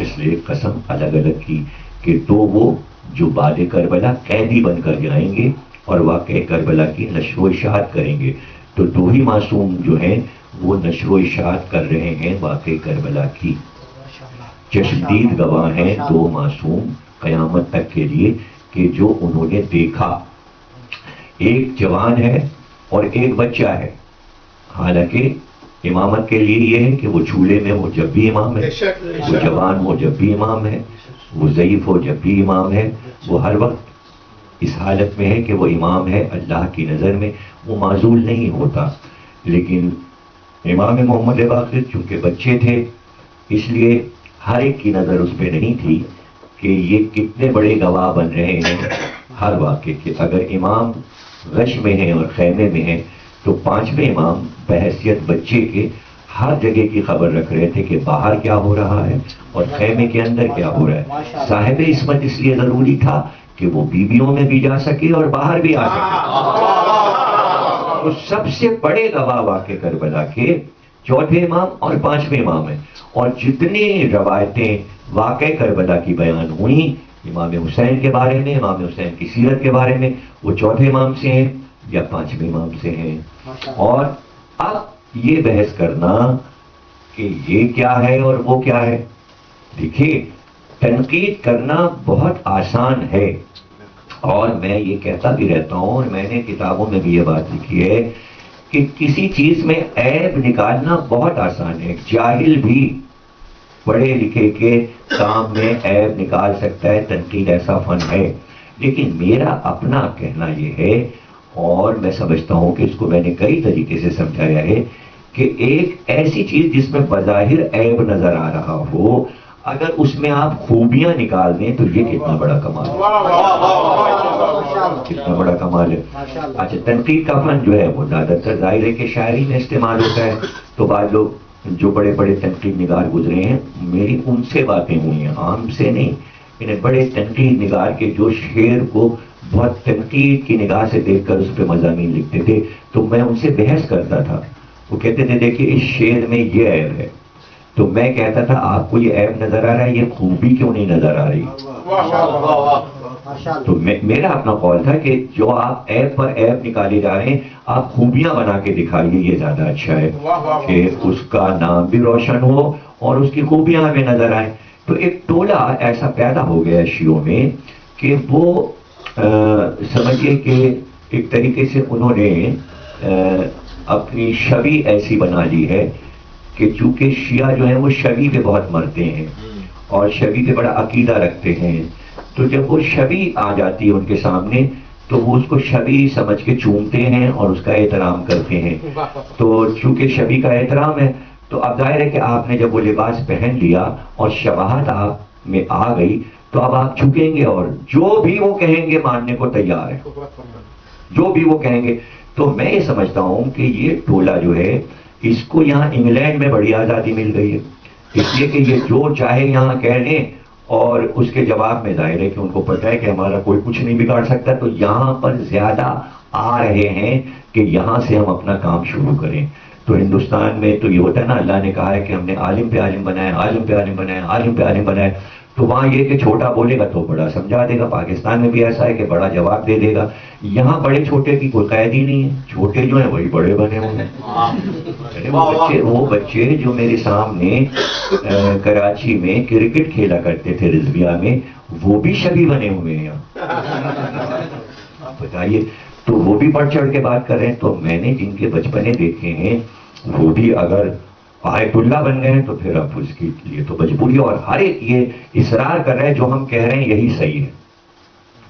اس لیے قسم الگ الگ کی کہ 2 وہ جو بعد کربلا قیدی بن کر جائیں گے اور واقع کربلا کی نشر و اشاعت کریں گے، تو 2 ہی معصوم جو ہیں وہ نشر و اشاعت کر رہے ہیں واقع کربلا کی۔ چشمدید گواہ ہیں 2 معصوم قیامت تک کے لیے کہ جو انہوں نے دیکھا، 1 جوان ہے اور 1 بچہ ہے، حالانکہ امامت کے لیے یہ ہے کہ وہ چولہے میں ہو جب بھی امام ہے، وہ جوان ہو جب بھی امام ہے، وہ ضعیف ہو جب بھی امام ہے، وہ ہر وقت اس حالت میں ہے کہ وہ امام ہے، اللہ کی نظر میں وہ معزول نہیں ہوتا۔ لیکن امام محمد باقر چونکہ بچے تھے، اس لیے ہر ایک کی نظر اس پہ نہیں تھی کہ یہ کتنے بڑے گواہ بن رہے ہیں ہر واقعے کے۔ اگر امام غش میں ہیں اور خیمے میں ہیں تو 5ویں امام بحیثیت بچے کے ہر جگہ کی خبر رکھ رہے تھے کہ باہر کیا ہو رہا ہے اور خیمے کے اندر کیا ہو رہا ہے۔ صاحب عصمت اس لیے ضروری تھا کہ وہ بیویوں میں بھی جا سکے اور باہر بھی آ سکے۔ تو سب سے بڑے گواہ واقع کربلا کے 4ویں امام اور 5ویں امام ہیں، اور جتنی روایتیں واقع کربلا کی بیان ہوئی امام حسین کے بارے میں، امام حسین کی سیرت کے بارے میں، وہ 4ویں امام سے ہیں یا 5ویں امام سے ہیں۔ اور اب یہ بحث کرنا کہ یہ کیا ہے اور وہ کیا ہے، دیکھیے تنقید کرنا بہت آسان ہے، اور میں یہ کہتا بھی رہتا ہوں اور میں نے کتابوں میں بھی یہ بات لکھی ہے کہ کسی چیز میں عیب نکالنا بہت آسان ہے، جاہل بھی پڑھے لکھے کے کام میں عیب نکال سکتا ہے، تنقید ایسا فن ہے۔ لیکن میرا اپنا کہنا یہ ہے، اور میں سمجھتا ہوں کہ اس کو میں نے کئی طریقے سے سمجھایا ہے، کہ ایک ایسی چیز جس میں بظاہر عیب نظر آ رہا ہو، اگر اس میں آپ خوبیاں نکال دیں تو یہ کتنا بڑا کمال ہے، کتنا بڑا کمال ہے۔ اچھا، تنقید کا فن جو ہے وہ زیادہ تر ظاہر ہے کہ شاعری میں استعمال ہوتا ہے، تو بعض لوگ جو بڑے بڑے تنقید نگار گزرے ہیں، میری ان سے باتیں ہوئی ہیں، عام سے نہیں، انہیں بڑے تنقید نگار کے جو شعر کو بہت تنقید کی نگاہ سے دیکھ کر اس پہ مضامین لکھتے تھے، تو میں ان سے بحث کرتا تھا۔ وہ کہتے تھے دیکھیے اس شعر میں یہ عیب ہے، تو میں کہتا تھا آپ کو یہ عیب نظر آ رہا ہے، یہ خوبی کیوں نہیں نظر آ رہی؟ تو میرا اپنا قول تھا کہ جو آپ عیب پر عیب نکالے جا رہے ہیں، آپ خوبیاں بنا کے دکھائیے، یہ زیادہ اچھا ہے کہ اس کا نام بھی روشن ہو اور اس کی خوبیاں ہمیں نظر آئیں۔ تو ایک ٹولہ ایسا پیدا ہو گیا شیعوں میں کہ وہ سمجھیے کہ ایک طریقے سے انہوں نے اپنی شبیہ ایسی بنا لی ہے کہ چونکہ شیعہ جو ہیں وہ شبیہ پہ بہت مرتے ہیں اور شبیہ پہ بڑا عقیدہ رکھتے ہیں، تو جب وہ شبیہ آ جاتی ہے ان کے سامنے تو وہ اس کو شبیہ سمجھ کے چومتے ہیں اور اس کا احترام کرتے ہیں۔ تو چونکہ شبیہ کا احترام ہے تو اب ظاہر ہے کہ آپ نے جب وہ لباس پہن لیا اور شباہت آپ میں آ گئی تو اب آپ جھکیں گے اور جو بھی وہ کہیں گے ماننے کو تیار ہے، جو بھی وہ کہیں گے۔ تو میں یہ سمجھتا ہوں کہ یہ ٹولہ جو ہے اس کو یہاں انگلینڈ میں بڑی آزادی مل گئی ہے، اس لیے کہ یہ جو چاہے یہاں کہہ لیں، اور اس کے جواب میں ظاہر ہے کہ ان کو پتہ ہے کہ ہمارا کوئی کچھ نہیں بگاڑ سکتا، تو یہاں پر زیادہ آ رہے ہیں کہ یہاں سے ہم اپنا کام شروع کریں۔ تو ہندوستان میں تو یہ ہوتا ہے نا، اللہ نے کہا ہے کہ ہم نے عالم پہ عالم بنایا، عالم پہ عالم بنایا، عالم پہ عالم بنایا، تو وہاں یہ کہ چھوٹا بولے گا تو بڑا سمجھا دے گا۔ پاکستان میں بھی ایسا ہے کہ بڑا جواب دے دے گا، یہاں بڑے چھوٹے کی کوئی قید ہی نہیں ہے، چھوٹے جو ہیں وہی بڑے بنے ہوئے ہیں۔ وہ بچے جو میرے سامنے کراچی میں کرکٹ کھیلا کرتے تھے رضویہ میں، وہ بھی شبیہ بنے ہوئے ہیں یہاں، آپ بتائیے۔ تو وہ بھی بڑھ چڑھ کے بات کر رہے ہیں۔ تو میں نے جن کے بچپنے دیکھے ہیں وہ بھی اگر آیت اللہ بن گئے ہیں تو پھر اب اس کے لیے تو مجبوری ہے، اور ہر ایک یہ اصرار کر رہا ہے جو ہم کہہ رہے ہیں یہی صحیح ہے،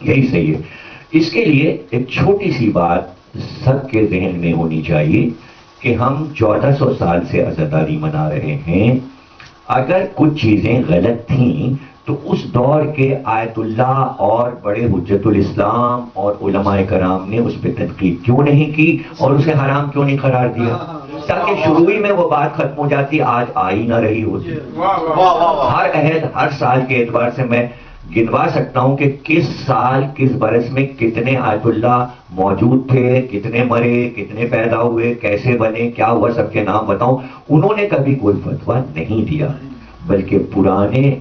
یہی صحیح ہے۔ اس کے لیے ایک چھوٹی سی بات سب کے ذہن میں ہونی چاہیے کہ ہم 1400 سال سے عزاداری منا رہے ہیں۔ اگر کچھ چیزیں غلط تھیں تو اس دور کے آیت اللہ اور بڑے حجت الاسلام اور علماء کرام نے اس پہ تنقید کیوں نہیں کی اور اسے حرام کیوں نہیں قرار دیا، تاکہ شروع ہی میں وہ بات ختم ہو جاتی، آج آ ہی نہ رہی ہوتی۔ ہر عہد ہر سال کے اعتبار سے میں گنوا سکتا ہوں کہ کس سال کس برس میں کتنے آیت اللہ موجود تھے، کتنے مرے، کتنے پیدا ہوئے، کیسے بنے، کیا ہوا، سب کے نام بتاؤں۔ انہوں نے کبھی کوئی فتویٰ نہیں دیا، بلکہ پرانے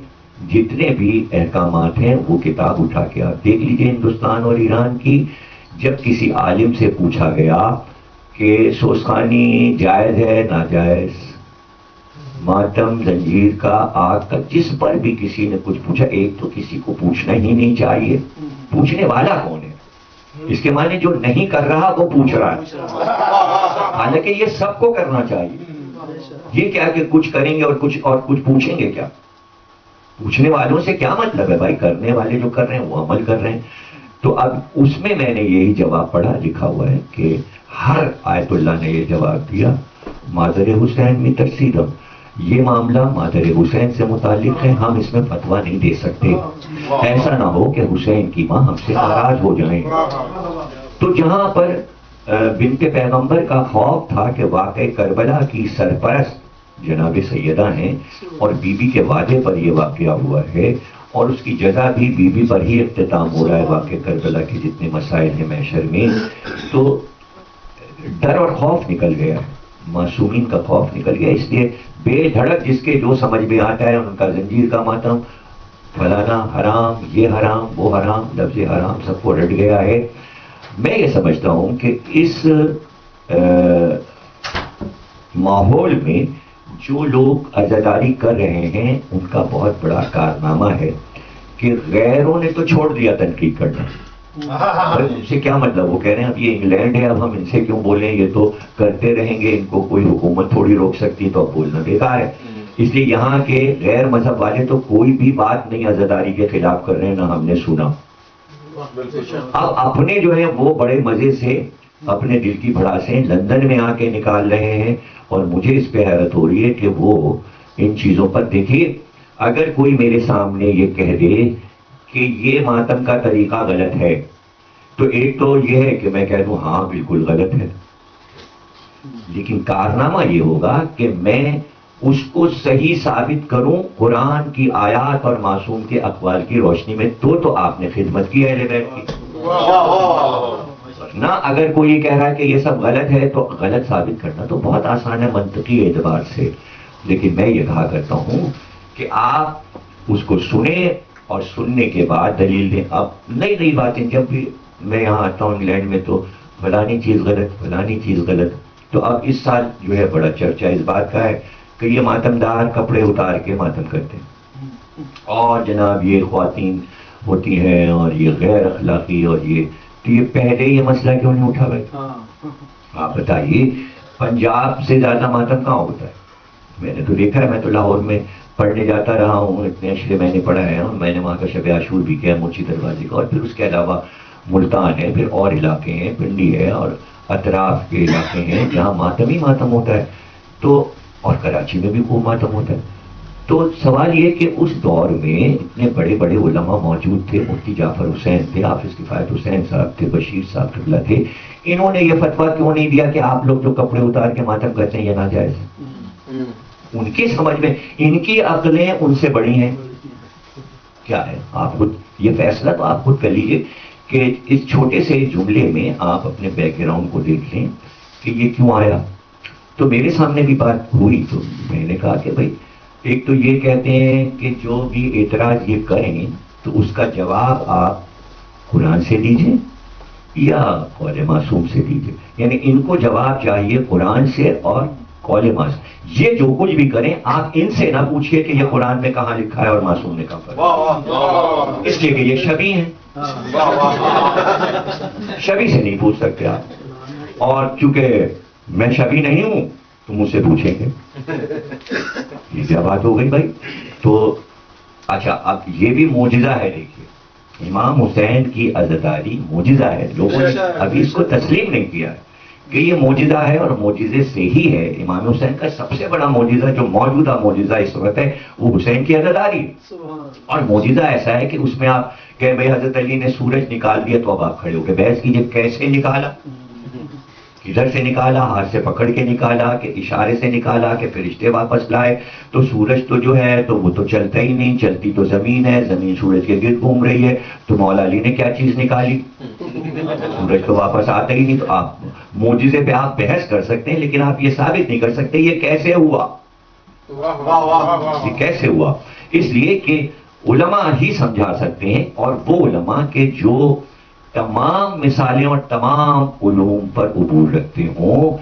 جتنے بھی احکامات ہیں وہ کتاب اٹھا کے آپ دیکھ لیجئے۔ ہندوستان اور ایران کی جب کسی عالم سے پوچھا گیا کہ سوسخانی جائز ہے ناجائز، ماتم، زنجیر کا، آگ کا، جس پر بھی کسی نے کچھ پوچھا، ایک تو کسی کو پوچھنا ہی نہیں چاہیے، پوچھنے والا کون ہے؟ اس کے معنی جو نہیں کر رہا وہ پوچھ رہا ہے، حالانکہ یہ سب کو کرنا چاہیے۔ یہ کیا کہ کچھ کریں گے اور کچھ پوچھیں گے کیا؟ پوچھنے والوں سے کیا مطلب ہے بھائی؟ کرنے والے جو کر رہے ہیں وہ عمل کر رہے ہیں۔ تو اب اس میں میں نے یہی جواب پڑھا، لکھا ہوا ہے کہ ہر آیت اللہ نے یہ جواب دیا، مادر حسین میں ترسیدم، یہ معاملہ مادر حسین سے متعلق ہے، ہم اس میں فتویٰ نہیں دے سکتے، ایسا نہ ہو کہ حسین کی ماں ہم سے ناراض ہو جائیں۔ تو جہاں پر بنت پیغمبر کا خوف تھا کہ واقع کربلا کی سرپرست جناب سیدہ ہیں اور بی بی کے وعدے پر یہ واقعہ ہوا ہے، اور اس کی جزا بھی بی بی پر ہی اختتام ہو رہا ہے، واقع کربلا کے جتنے مسائل ہیں محشر میں، تو ڈر اور خوف نکل گیا ہے، معصومین کا خوف نکل گیا۔ اس لیے بے دھڑک جس کے جو سمجھ میں آتا ہے ان کا زنجیر کا ماتم، فلانا حرام، یہ حرام، وہ حرام، لفظ حرام سب کو رٹ گیا ہے۔ میں یہ سمجھتا ہوں کہ اس ماحول میں جو لوگ عزاداری کر رہے ہیں ان کا بہت بڑا کارنامہ ہے کہ غیروں نے تو چھوڑ دیا تنقید کرنا۔ ان سے کیا مطلب؟ وہ کہہ رہے ہیں اب یہ انگلینڈ ہے، اب ہم ان سے کیوں بولیں، یہ تو کرتے رہیں گے، ان کو کوئی حکومت تھوڑی روک سکتی، تو اب بولنا بیکار ہے۔ اس لیے یہاں کے غیر مذہب والے تو کوئی بھی بات نہیں عزاداری کے خلاف کر رہے ہیں، نہ ہم نے سنا۔ اب اپنے جو ہیں وہ بڑے مزے سے اپنے دل کی بھڑاسیں لندن میں آ کے نکال رہے ہیں، اور مجھے اس پہ حیرت ہو رہی ہے کہ وہ ان چیزوں پر دیکھیے، اگر کوئی میرے سامنے یہ کہہ دے کہ یہ ماتم کا طریقہ غلط ہے، تو ایک تو یہ ہے کہ میں کہہ دوں ہاں بالکل غلط ہے، لیکن کارنامہ یہ ہوگا کہ میں اس کو صحیح ثابت کروں قرآن کی آیات اور معصوم کے اقوال کی روشنی میں، تو آپ نے خدمت کی اہل بیت کی۔ نہ اگر کوئی یہ کہہ رہا ہے کہ یہ سب غلط ہے تو غلط ثابت کرنا تو بہت آسان ہے منطقی اعتبار سے، لیکن میں یہ کہا کرتا ہوں کہ آپ اس کو سنیں اور سننے کے بعد دلیل دیں۔ اب نئی نئی باتیں، جب بھی میں یہاں آتا ہوں انگلینڈ میں تو فلانی چیز غلط، فلانی چیز غلط، تو اب اس سال جو ہے بڑا چرچا اس بات کا ہے کہ یہ ماتم دار کپڑے اتار کے ماتم کرتے ہیں، اور جناب یہ خواتین ہوتی ہیں اور یہ غیر اخلاقی، اور یہ تو یہ پہلے یہ مسئلہ کیوں نہیں اٹھا بھائی؟ آپ بتائیے پنجاب سے زیادہ ماتم کہاں ہوتا ہے؟ میں نے تو دیکھا ہے، میں تو لاہور میں پڑھنے جاتا رہا ہوں، اتنے اشرے میں نے پڑھا ہے، اور میں نے وہاں کا شب عاشور بھی کیا مرچی دروازے کا، اور پھر اس کے علاوہ ملتان ہے، پھر اور علاقے ہیں، پنڈی ہے اور اطراف کے علاقے ہیں جہاں ماتم ہی ماتم ہوتا ہے، تو اور کراچی میں بھی خوب ماتم ہوتا ہے۔ تو سوال یہ کہ اس دور میں اتنے بڑے بڑے علماء موجود تھے، مفتی جعفر حسین تھے، حافظ کفایت حسین صاحب تھے، بشیر صاحب قبلہ تھے، انہوں نے یہ فتویٰ کیوں نہیں دیا کہ آپ لوگ جو کپڑے اتار کے ماتم کرتے ہیں یہ ناجائز ہے؟ ان کی سمجھ میں، ان کی عقلیں ان سے بڑی ہیں کیا ہے؟ آپ خود یہ فیصلہ تو آپ خود کر لیجیے کہ اس چھوٹے سے جملے میں آپ اپنے بیک گراؤنڈ کو دیکھ لیں کہ یہ کیوں آیا۔ تو میرے سامنے بھی بات ہوئی تو میں نے کہا کہ بھائی ایک تو یہ کہتے ہیں کہ جو بھی اعتراض یہ کریں تو اس کا جواب آپ قرآن سے دیجئے یا قول معصوم سے دیجئے، یعنی ان کو جواب چاہیے قرآن سے اور قول معصوم۔ یہ جو کچھ بھی کریں آپ ان سے نہ پوچھئے کہ یہ قرآن میں کہاں لکھا ہے اور معصوم نے کہاں پر، اس لیے کہ یہ شبیہ ہیں، شبیہ سے نہیں پوچھ سکتے آپ، اور چونکہ میں شبیہ نہیں ہوں تو مجھ سے پوچھیں گے یہ کیا بات ہو گئی بھائی؟ تو اچھا اب یہ بھی معجزہ ہے. دیکھیے امام حسین کی عزاداری معجزہ ہے. لوگوں نے ابھی اس کو تسلیم نہیں کیا ہے کہ یہ معجزہ ہے، اور معجزے سے ہی ہے. امام حسین کا سب سے بڑا معجزہ جو موجودہ معجزہ اس وقت ہے وہ حسین کی عزاداری. اور معجزہ ایسا ہے کہ اس میں آپ کہ بھائی حضرت علی نے سورج نکال دیا، تو اب آپ کھڑے ہو کے بحث کیجئے کیسے نکالا، کدھر سے نکالا، ہاتھ سے پکڑ کے نکالا کہ اشارے سے نکالا کہ فرشتے واپس لائے. تو سورج تو جو ہے تو وہ تو چلتا ہی نہیں، چلتی تو زمین ہے، زمین سورج کے گرد گھوم رہی ہے. تو مولا علی نے کیا چیز نکالی؟ سورج تو واپس آتا ہی نہیں. تو آپ معجزے پہ آپ بحث کر سکتے ہیں، لیکن آپ یہ ثابت نہیں کر سکتے یہ کیسے ہوا، یہ کیسے ہوا. اس لیے کہ علماء ہی سمجھا سکتے ہیں، اور وہ علماء کے جو تمام مثالیں اور تمام علوم پر عبور رکھتے ہوں.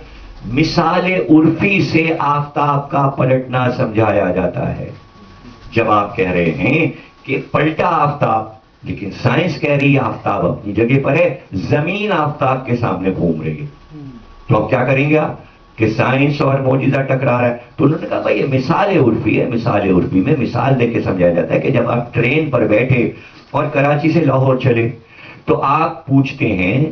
مثال عرفی سے آفتاب کا پلٹنا سمجھایا جاتا ہے. جب آپ کہہ رہے ہیں کہ پلٹا آفتاب، لیکن سائنس کہہ رہی ہے آفتاب اپنی جگہ پر ہے، زمین آفتاب کے سامنے گھوم رہی ہے، تو اب کیا کریں گے آپ کہ سائنس اور معجزہ ٹکرا رہا ہے؟ تو انہوں نے کہا بھائی یہ مثال عرفی ہے. مثال عرفی میں مثال دے کے سمجھایا جاتا ہے کہ جب آپ ٹرین پر بیٹھے اور کراچی سے لاہور چلے تو آپ پوچھتے ہیں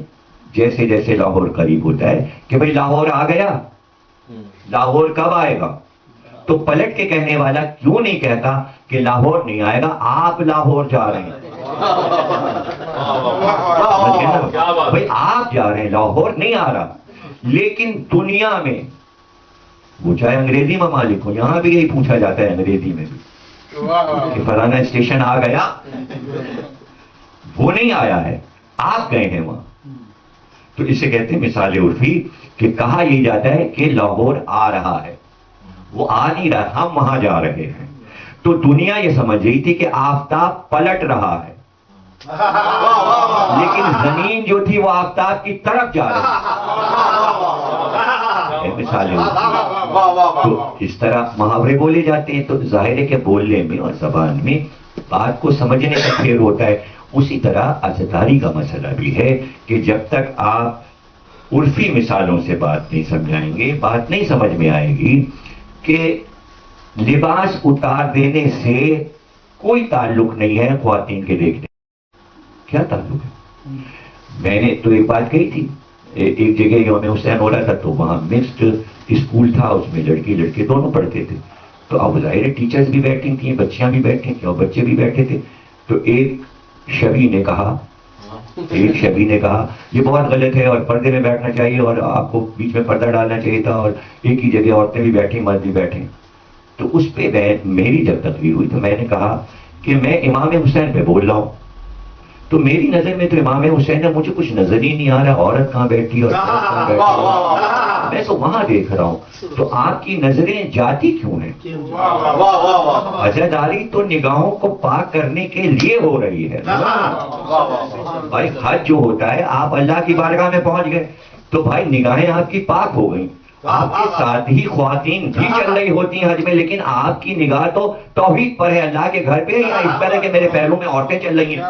جیسے جیسے لاہور قریب ہوتا ہے کہ بھئی لاہور آ گیا، لاہور کب آئے گا؟ تو پلٹ کے کہنے والا کیوں نہیں کہتا کہ لاہور نہیں آئے گا، آپ لاہور جا رہے ہیں. بھئی آپ جا رہے ہیں، لاہور نہیں آ رہا. لیکن دنیا میں وہ چاہے انگریزی ممالک ہو، یہاں بھی یہی پوچھا جاتا ہے انگریزی میں بھی کہ فلانا اسٹیشن آ گیا، وہ نہیں آیا ہے، آپ گئے ہیں وہاں. تو اسے کہتے ہیں مثال عرفی کہ کہا یہ جاتا ہے کہ لاہور آ رہا ہے، وہ آ نہیں رہا، ہم وہاں جا رہے ہیں. تو دنیا یہ سمجھ رہی تھی کہ آفتاب پلٹ رہا ہے، لیکن زمین جو تھی وہ آفتاب کی طرف جا رہی ہے. مثال عرفی. تو اس طرح محاورے بولے جاتے ہیں. تو ظاہر ہے کہ بولنے میں اور زبان میں بات کو سمجھنے کا پھیر ہوتا ہے. اسی طرح عزاداری کا مسئلہ بھی ہے کہ جب تک آپ عرفی مثالوں سے بات نہیں سمجھائیں گے، بات نہیں سمجھ میں آئے گی کہ لباس اتار دینے سے کوئی تعلق نہیں ہے خواتین کے دیکھنے. کیا تعلق ہے؟ میں نے تو ایک بات کہی تھی، ایک جگہ یوم حسین ہو رہا تھا تو وہاں مکسڈ اسکول تھا، اس میں لڑکی لڑکے دونوں پڑھتے تھے. تو اب ظاہر ٹیچرز بھی بیٹھی تھیں، بچیاں بھی بیٹھی تھیں اور بچے بھی بیٹھے تھے. تو ایک شبی نے کہا یہ بہت غلط ہے اور پردے میں بیٹھنا چاہیے اور آپ کو بیچ میں پردہ ڈالنا چاہیے تھا، اور ایک ہی جگہ عورتیں بھی بیٹھیں مرد بھی بیٹھیں. تو اس پہ میری جب تقریر ہوئی تو میں نے کہا کہ میں امام حسین پہ بول رہا ہوں، تو میری نظر میں تو امام حسین ہے، مجھے کچھ نظر ہی نہیں آ رہا عورت کہاں بیٹھی اور میں تو وہاں دیکھ رہا ہوں. تو آپ کی نظریں جاتی کیوں ہیں؟ عزاداری تو نگاہوں کو پاک کرنے کے لیے ہو رہی ہے. بھائی حج جو ہوتا ہے، آپ اللہ کی بارگاہ میں پہنچ گئے تو بھائی نگاہیں آپ کی پاک ہو گئیں. آپ کے ساتھ ہی خواتین بھی چل رہی ہوتی ہیں حج میں، لیکن آپ کی نگاہ تو توحید پر ہے، اللہ کے گھر پہ، یا اس پر ہے کہ میرے پیروں میں عورتیں چل رہی ہیں.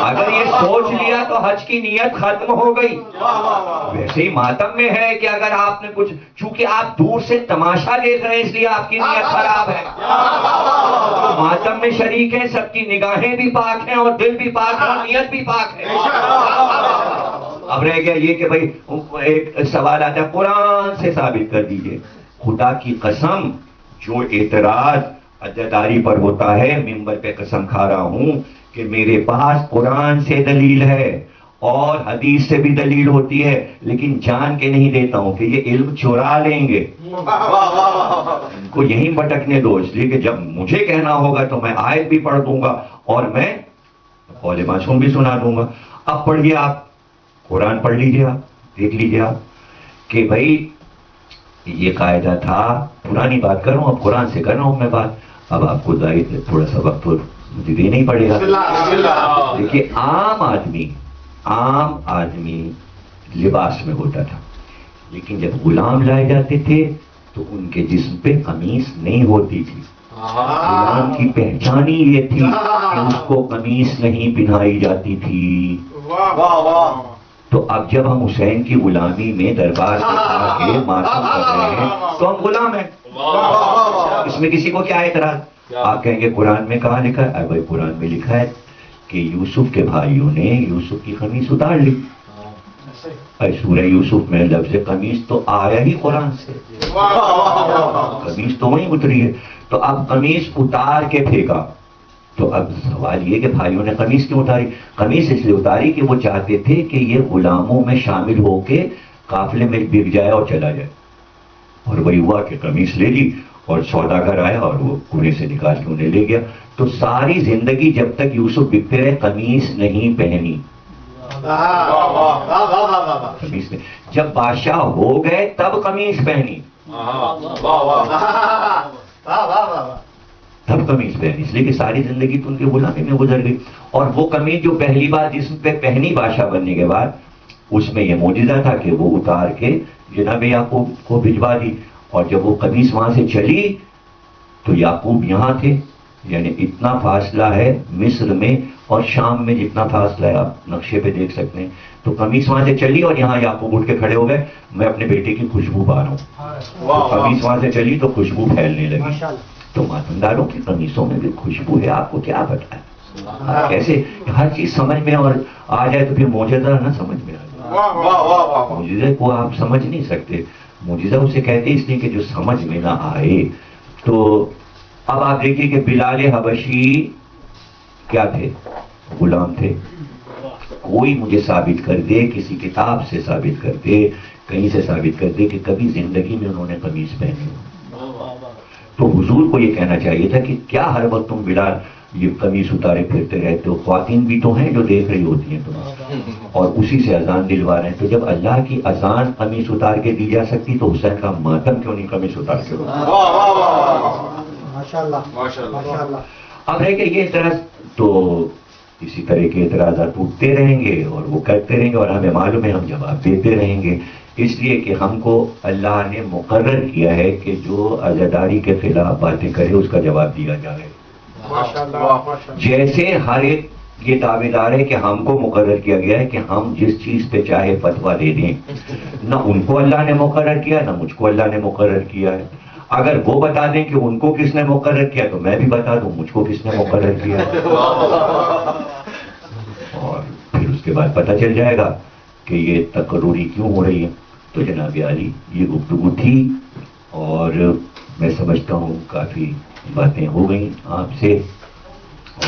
اگر یہ سوچ لیا تو حج کی نیت ختم ہو گئی. ویسے ہی ماتم میں ہے کہ اگر آپ نے کچھ، چونکہ آپ دور سے تماشا دیکھ رہے ہیں اس لیے آپ کی نیت خراب ہے. تو ماتم میں شریک ہیں، سب کی نگاہیں بھی پاک ہیں اور دل بھی پاک ہے اور نیت بھی پاک ہے. اب رہ گیا یہ کہ بھئی ایک سوال آتا ہے قرآن سے ثابت کر دیجئے. خدا کی قسم جو اعتراض عزاداری پر ہوتا ہے، منبر پہ قسم کھا رہا ہوں کہ میرے پاس قرآن سے دلیل ہے اور حدیث سے بھی دلیل ہوتی ہے، لیکن جان کے نہیں دیتا ہوں کہ یہ علم چورا لیں گے، ان کو یہیں بھٹکنے دو. اس لیے کہ جب مجھے کہنا ہوگا تو میں آیت بھی پڑھ دوں گا اور میں قول معصوم بھی سنا دوں گا. اب پڑھیے آپ قرآن پڑھ لیجیے، آپ دیکھ لیجیے آپ کہ بھائی یہ قاعدہ تھا. پرانی بات کر رہا ہوں، اب قرآن سے کر رہا ہوں میں بات. اب آپ کو ظاہر تھوڑا سا وقت مجھے دینا ہی پڑے گا. دیکھیے عام آدمی لباس میں ہوتا تھا، لیکن جب غلام لائے جاتے تھے تو ان کے جسم پہ قمیص نہیں ہوتی تھی. غلام کی پہچان ہی یہ تھی کہ اس کو قمیص نہیں پہنائی جاتی تھی. تو اب جب ہم حسین کی غلامی میں دربار سے آ کے ماتم کر رہے ہیں تو ہم غلام ہیں. اس میں کسی کو کیا اعتراض؟ آپ کہیں گے قرآن میں کہاں لکھا ہے؟ بھائی قرآن میں لکھا ہے کہ یوسف کے بھائیوں نے یوسف کی قمیص اتار لی. سورہ یوسف میں لفظ قمیص تو آیا ہی قرآن سے، قمیص تو وہیں اتری ہے. تو اب قمیص اتار کے پھینکا. تو اب سوال یہ کہ بھائیوں نے قمیص کیوں اتاری؟ قمیص اس لیے اتاری کہ وہ چاہتے تھے کہ یہ غلاموں میں شامل ہو کے قافلے میں بک جائے اور چلا جائے. اور وہی ہوا کہ قمیص لے لی اور سوداگر آیا اور وہ کونے سے نکال کے انہیں لے گیا. تو ساری زندگی جب تک یوسف بکتے رہے قمیص نہیں پہنی. قمیص نہیں. جب بادشاہ ہو گئے تب قمیص پہنی، تب قمیص پہنی، اس لیے کہ ساری زندگی تو ان کی غلامی میں گزر گئی. اور وہ قمیص جو پہلی بار جسم پہ پہنی بادشاہ بننے کے بعد، اس میں یہ معجزہ تھا کہ وہ اتار کے جناب یعقوب کو بھجوا دی. اور جب وہ قمیص وہاں سے چلی تو یعقوب یہاں تھے. یعنی اتنا فاصلہ ہے مصر میں اور شام میں جتنا فاصلہ ہے آپ نقشے پہ دیکھ سکتے ہیں. تو قمیص وہاں سے چلی اور یہاں یعقوب اٹھ کے کھڑے ہو گئے، میں اپنے بیٹے کی خوشبو پا رہا ہوں. قمیص وہاں سے چلی تو خوشبو پھیلنے لگی. تو ماتمداروں کی قمیصوں میں بھی خوشبو ہے، آپ کو کیا پتا ہے؟ کیسے ہر چیز سمجھ میں اور آ جائے تو پھر معجزہ نہ سمجھ میں آ جائے. معجزے کو آپ سمجھ نہیں سکتے. معجزہ اسے کہتے اس لیے کہ جو سمجھ میں نہ آئے. تو اب آپ دیکھیے کہ بلال حبشی کیا تھے؟ غلام تھے. کوئی مجھے ثابت کر دے، کسی کتاب سے ثابت کر دے، کہیں سے ثابت کر دے کہ کبھی زندگی میں انہوں نے قمیص پہنی ہو. تو حضور کو یہ کہنا چاہیے تھا کہ کیا ہر وقت تم بلال یہ قمیص اتارے پھرتے رہتے ہو؟ خواتین بھی تو ہیں جو دیکھ رہی ہوتی ہیں تمہیں اور اسی سے اذان دلوا رہے ہیں. تو جب اللہ کی اذان قمیص اتار کے دی جا سکتی تو حسین کا ماتم کیوں نہیں قمیص اتار کے ہو؟ اب ہے کہ یہ اعتراض تو اسی طرح کے اعتراضات اٹھتے رہیں گے اور وہ کرتے رہیں گے اور ہمیں معلوم ہے ہم جواب دیتے رہیں گے. اس لیے کہ ہم کو اللہ نے مقرر کیا ہے کہ جو عزاداری کے خلاف باتیں کرے اس کا جواب دیا جائے. جیسے ہر ایک یہ دعوے دار ہے کہ ہم کو مقرر کیا گیا ہے کہ ہم جس چیز پہ چاہے فتویٰ دے دیں. نہ ان کو اللہ نے مقرر کیا نہ مجھ کو اللہ نے مقرر کیا ہے. اگر وہ بتا دیں کہ ان کو کس نے مقرر کیا تو میں بھی بتا دوں مجھ کو کس نے مقرر کیا. اور پھر اس کے بعد پتہ چل جائے گا کہ یہ تقرری کیوں ہو رہی ہے. تو جناب عالی یہ گفتگو تھی اور میں سمجھتا ہوں کافی باتیں ہو گئیں آپ سے.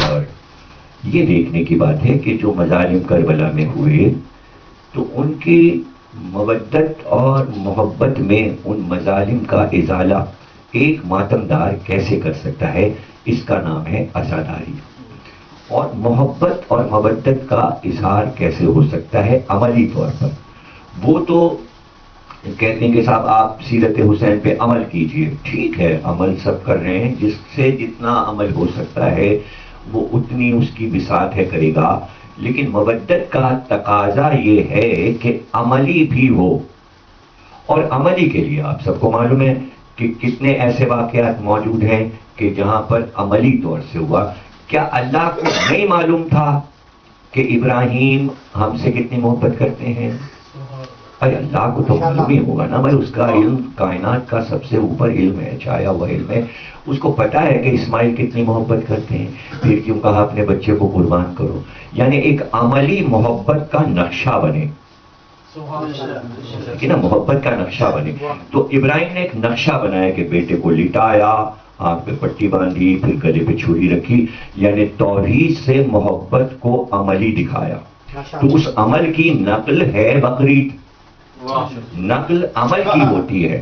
اور یہ دیکھنے کی بات ہے کہ جو مظالم کربلا میں ہوئے تو ان کی مودت اور محبت میں ان مظالم کا ازالہ ایک ماتمدار کیسے کر سکتا ہے؟ اس کا نام ہے عزاداری. اور محبت اور مودت کا اظہار کیسے ہو سکتا ہے عملی طور پر؟ وہ تو کہتے ہیں کہ صاحب آپ سیرت حسین پہ عمل کیجئے. ٹھیک ہے عمل سب کر رہے ہیں، جس سے جتنا عمل ہو سکتا ہے وہ اتنی اس کی بساط ہے کرے گا. لیکن مودت کا تقاضا یہ ہے کہ عملی بھی ہو. اور عملی کے لیے آپ سب کو معلوم ہے کہ کتنے ایسے واقعات موجود ہیں کہ جہاں پر عملی طور سے ہوا. کیا اللہ کو نہیں معلوم تھا کہ ابراہیم ہم سے کتنی محبت کرتے ہیں؟ ارے اللہ کو تو معلوم ہی ہوگا نا بھائی. اس کا علم کائنات کا سب سے اوپر علم ہے، چھایا ہوا علم ہے. اس کو پتا ہے کہ اسماعیل کتنی محبت کرتے ہیں، پھر کیوں کہا اپنے بچے کو قربان کرو. یعنی ایک عملی محبت کا نقشہ بنے کہ نا، محبت کا نقشہ بنے. تو ابراہیم نے ایک نقشہ بنایا کہ بیٹے کو لٹایا، آنکھ پہ پٹی باندھی، پھر گلے پہ چھری رکھی. یعنی توحید سے محبت کو عملی دکھایا. تو اس عمل کی نقل ہے بقرعید. نقل عمل کی ہوتی ہے،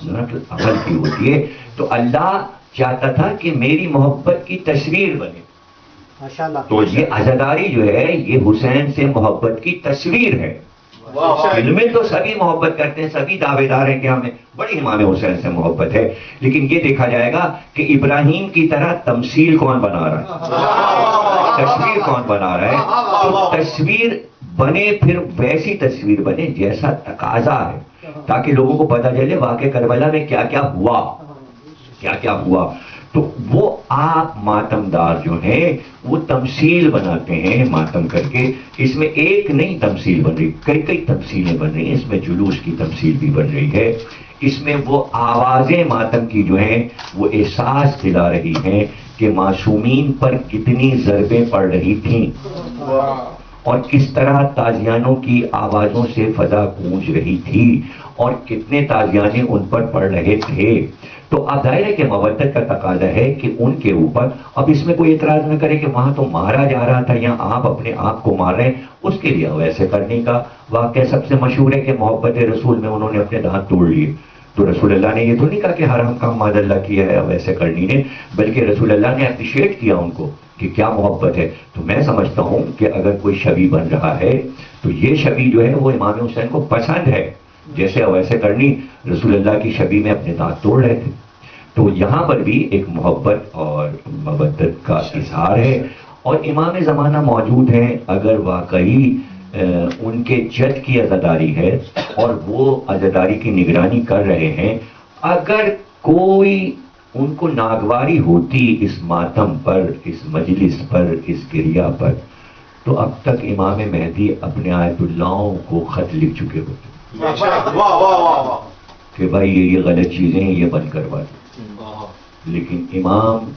نقل عمل کی ہوتی ہے. تو اللہ چاہتا تھا کہ میری محبت کی تصویر بنے. تو یہ عزاداری جو ہے یہ حسین سے محبت کی تصویر ہے. دل میں تو سبھی محبت کرتے ہیں، سبھی دعوے دار ہیں کہ ہمیں بڑی امام حسین سے محبت ہے. لیکن یہ دیکھا جائے گا کہ ابراہیم کی طرح تمثیل کون بنا رہا ہے، تصویر کون بنا رہا ہے. تو تصویر بنے، پھر ویسی تصویر بنے جیسا تقاضا ہے، تاکہ لوگوں کو پتہ چلے واقع کربلا میں کیا کیا ہوا، کیا کیا ہوا. تو وہ آپ ماتمدار جو ہیں وہ تمثیل بناتے ہیں ماتم کر کے. اس میں ایک نہیں تمثیل بن رہی, کئی کئی تمثیلیں بن رہی ہیں. اس میں جلوس کی تمثیل بھی بن رہی ہے, اس میں وہ آوازیں ماتم کی جو ہیں وہ احساس دلا رہی ہیں کہ معصومین پر کتنی ضربیں پڑ رہی تھیں اور کس طرح تازیانوں کی آوازوں سے فضا گونج رہی تھی اور کتنے تازیانے ان پر پڑ رہے تھے. تو اب ظاہر ہے کہ مودت کا تقاضا ہے کہ ان کے اوپر, اب اس میں کوئی اعتراض نہ کرے کہ وہاں تو مارا جا رہا تھا, یہاں آپ اپنے آپ کو مار رہے ہیں. اس کے لیے ویسے کرنے کا واقعہ سب سے مشہور ہے کہ محبت رسول میں انہوں نے اپنے دانت توڑ لیے. تو رسول اللہ نے یہ تو نہیں کہا کہ حرام کام معاذ اللہ کیا ہے ویسے کرنی نے, بلکہ رسول اللہ نے اپریشیٹ کیا ان کو کہ کیا محبت ہے. تو میں سمجھتا ہوں کہ اگر کوئی شبی بن رہا ہے تو یہ شبی جو ہے وہ امام حسین کو پسند ہے, جیسے ویسے کرنی رسول اللہ کی شبی میں اپنے دانت توڑ رہے تھے. تو یہاں پر بھی ایک محبت اور مودت کا اظہار ہے. اور امام زمانہ موجود ہیں, اگر واقعی ان کے جد کی عزاداری ہے اور وہ عزاداری کی نگرانی کر رہے ہیں, اگر کوئی ان کو ناگواری ہوتی اس ماتم پر, اس مجلس پر, اس گریہ پر, تو اب تک امام مہدی اپنے آیت اللہوں کو خط لکھ چکے ہوتے کہ بھائی یہ غلط چیزیں ہیں, یہ بند کروا دو. لیکن امام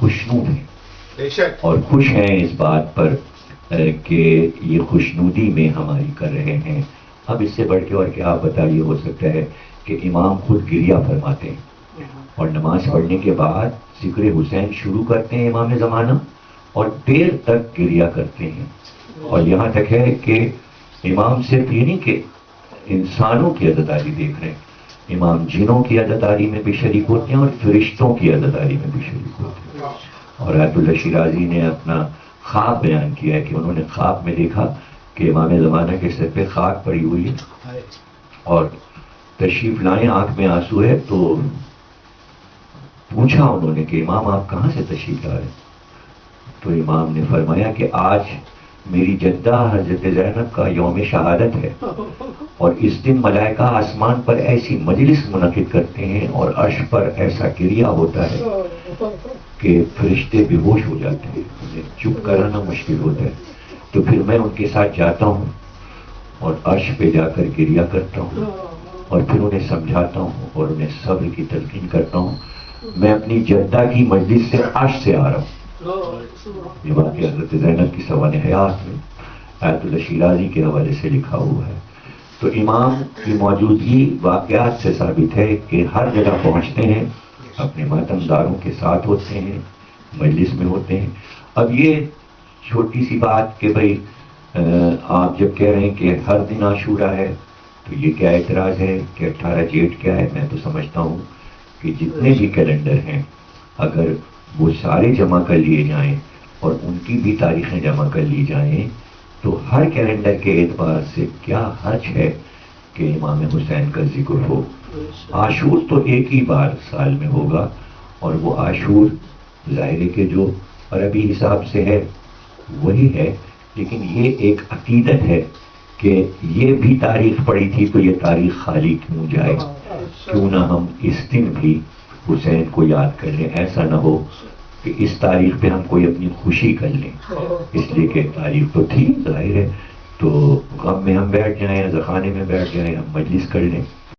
خوشنود ہیں اور خوش ہیں اس بات پر کہ یہ خوشنودی میں ہماری کر رہے ہیں. اب اس سے بڑھ کے اور کیا بتائیے ہو سکتا ہے کہ امام خود گریہ فرماتے ہیں اور نماز پڑھنے کے بعد ذکر حسین شروع کرتے ہیں امام زمانہ اور دیر تک گریہ کرتے ہیں. اور یہاں تک ہے کہ امام صرف یہ نہیں کہ انسانوں کی عزاداری دیکھ رہے ہیں, امام جنوں کی عزاداری میں بھی شریک ہوتے ہیں اور فرشتوں کی عزاداری میں بھی شریک ہوتے ہیں. اور آیت اللہ شیرازی نے اپنا خواب بیان کیا ہے کہ انہوں نے خواب میں دیکھا کہ امام زمانہ کے سر پہ خاک پڑی ہوئی ہے اور تشریف لائیں, آنکھ میں آنسو ہے. تو پوچھا انہوں نے کہ امام آپ کہاں سے تشریف لا رہے ہیں؟ تو امام نے فرمایا کہ آج میری جدہ حضرت زینب کا یوم شہادت ہے اور اس دن ملائکہ آسمان پر ایسی مجلس منعقد کرتے ہیں اور عرش پر ایسا گریہ ہوتا ہے کہ فرشتے بے ہوش ہو جاتے ہیں, انہیں چپ کرانا مشکل ہوتا ہے. تو پھر میں ان کے ساتھ جاتا ہوں اور عرش پہ جا کر گریہ کرتا ہوں اور پھر انہیں سمجھاتا ہوں اور انہیں صبر کی تلقین کرتا ہوں. میں اپنی جدہ کی مجلس سے عرش سے آ رہا ہوں. یہ واقعہ حضرت زینب کی سوانح حیات میں آیت اللہ شیرازی کے حوالے سے لکھا ہوا ہے. تو امام کی موجودگی واقعات سے ثابت ہے کہ ہر جگہ پہنچتے ہیں, اپنے ماتم داروں کے ساتھ ہوتے ہیں, مجلس میں ہوتے ہیں. اب یہ چھوٹی سی بات کہ بھئی آپ جب کہہ رہے ہیں کہ ہر دن عاشورہ ہے تو یہ کیا اعتراض ہے کہ 18 جیٹ کیا ہے. میں تو سمجھتا ہوں کہ جتنے بھی کیلنڈر ہیں اگر وہ سارے جمع کر لیے جائیں اور ان کی بھی تاریخیں جمع کر لی جائیں تو ہر کیلنڈر کے اعتبار سے کیا حج ہے کہ امام حسین کا ذکر ہو. عاشور تو ایک ہی بار سال میں ہوگا اور وہ عاشور ظاہر کے جو عربی حساب سے ہے وہی ہے, لیکن یہ ایک عقیدت ہے کہ یہ بھی تاریخ پڑی تھی تو یہ تاریخ خالی کیوں جائے, کیوں نہ ہم اس دن بھی حسین کو یاد کر لیں. ایسا نہ ہو کہ اس تاریخ پہ ہم کوئی اپنی خوشی کر لیں, اس لیے کہ تاریخ تو تھی ظاہر ہے, تو غم میں ہم بیٹھ جائیں, زخانے میں بیٹھ جائیں, ہم مجلس کر لیں.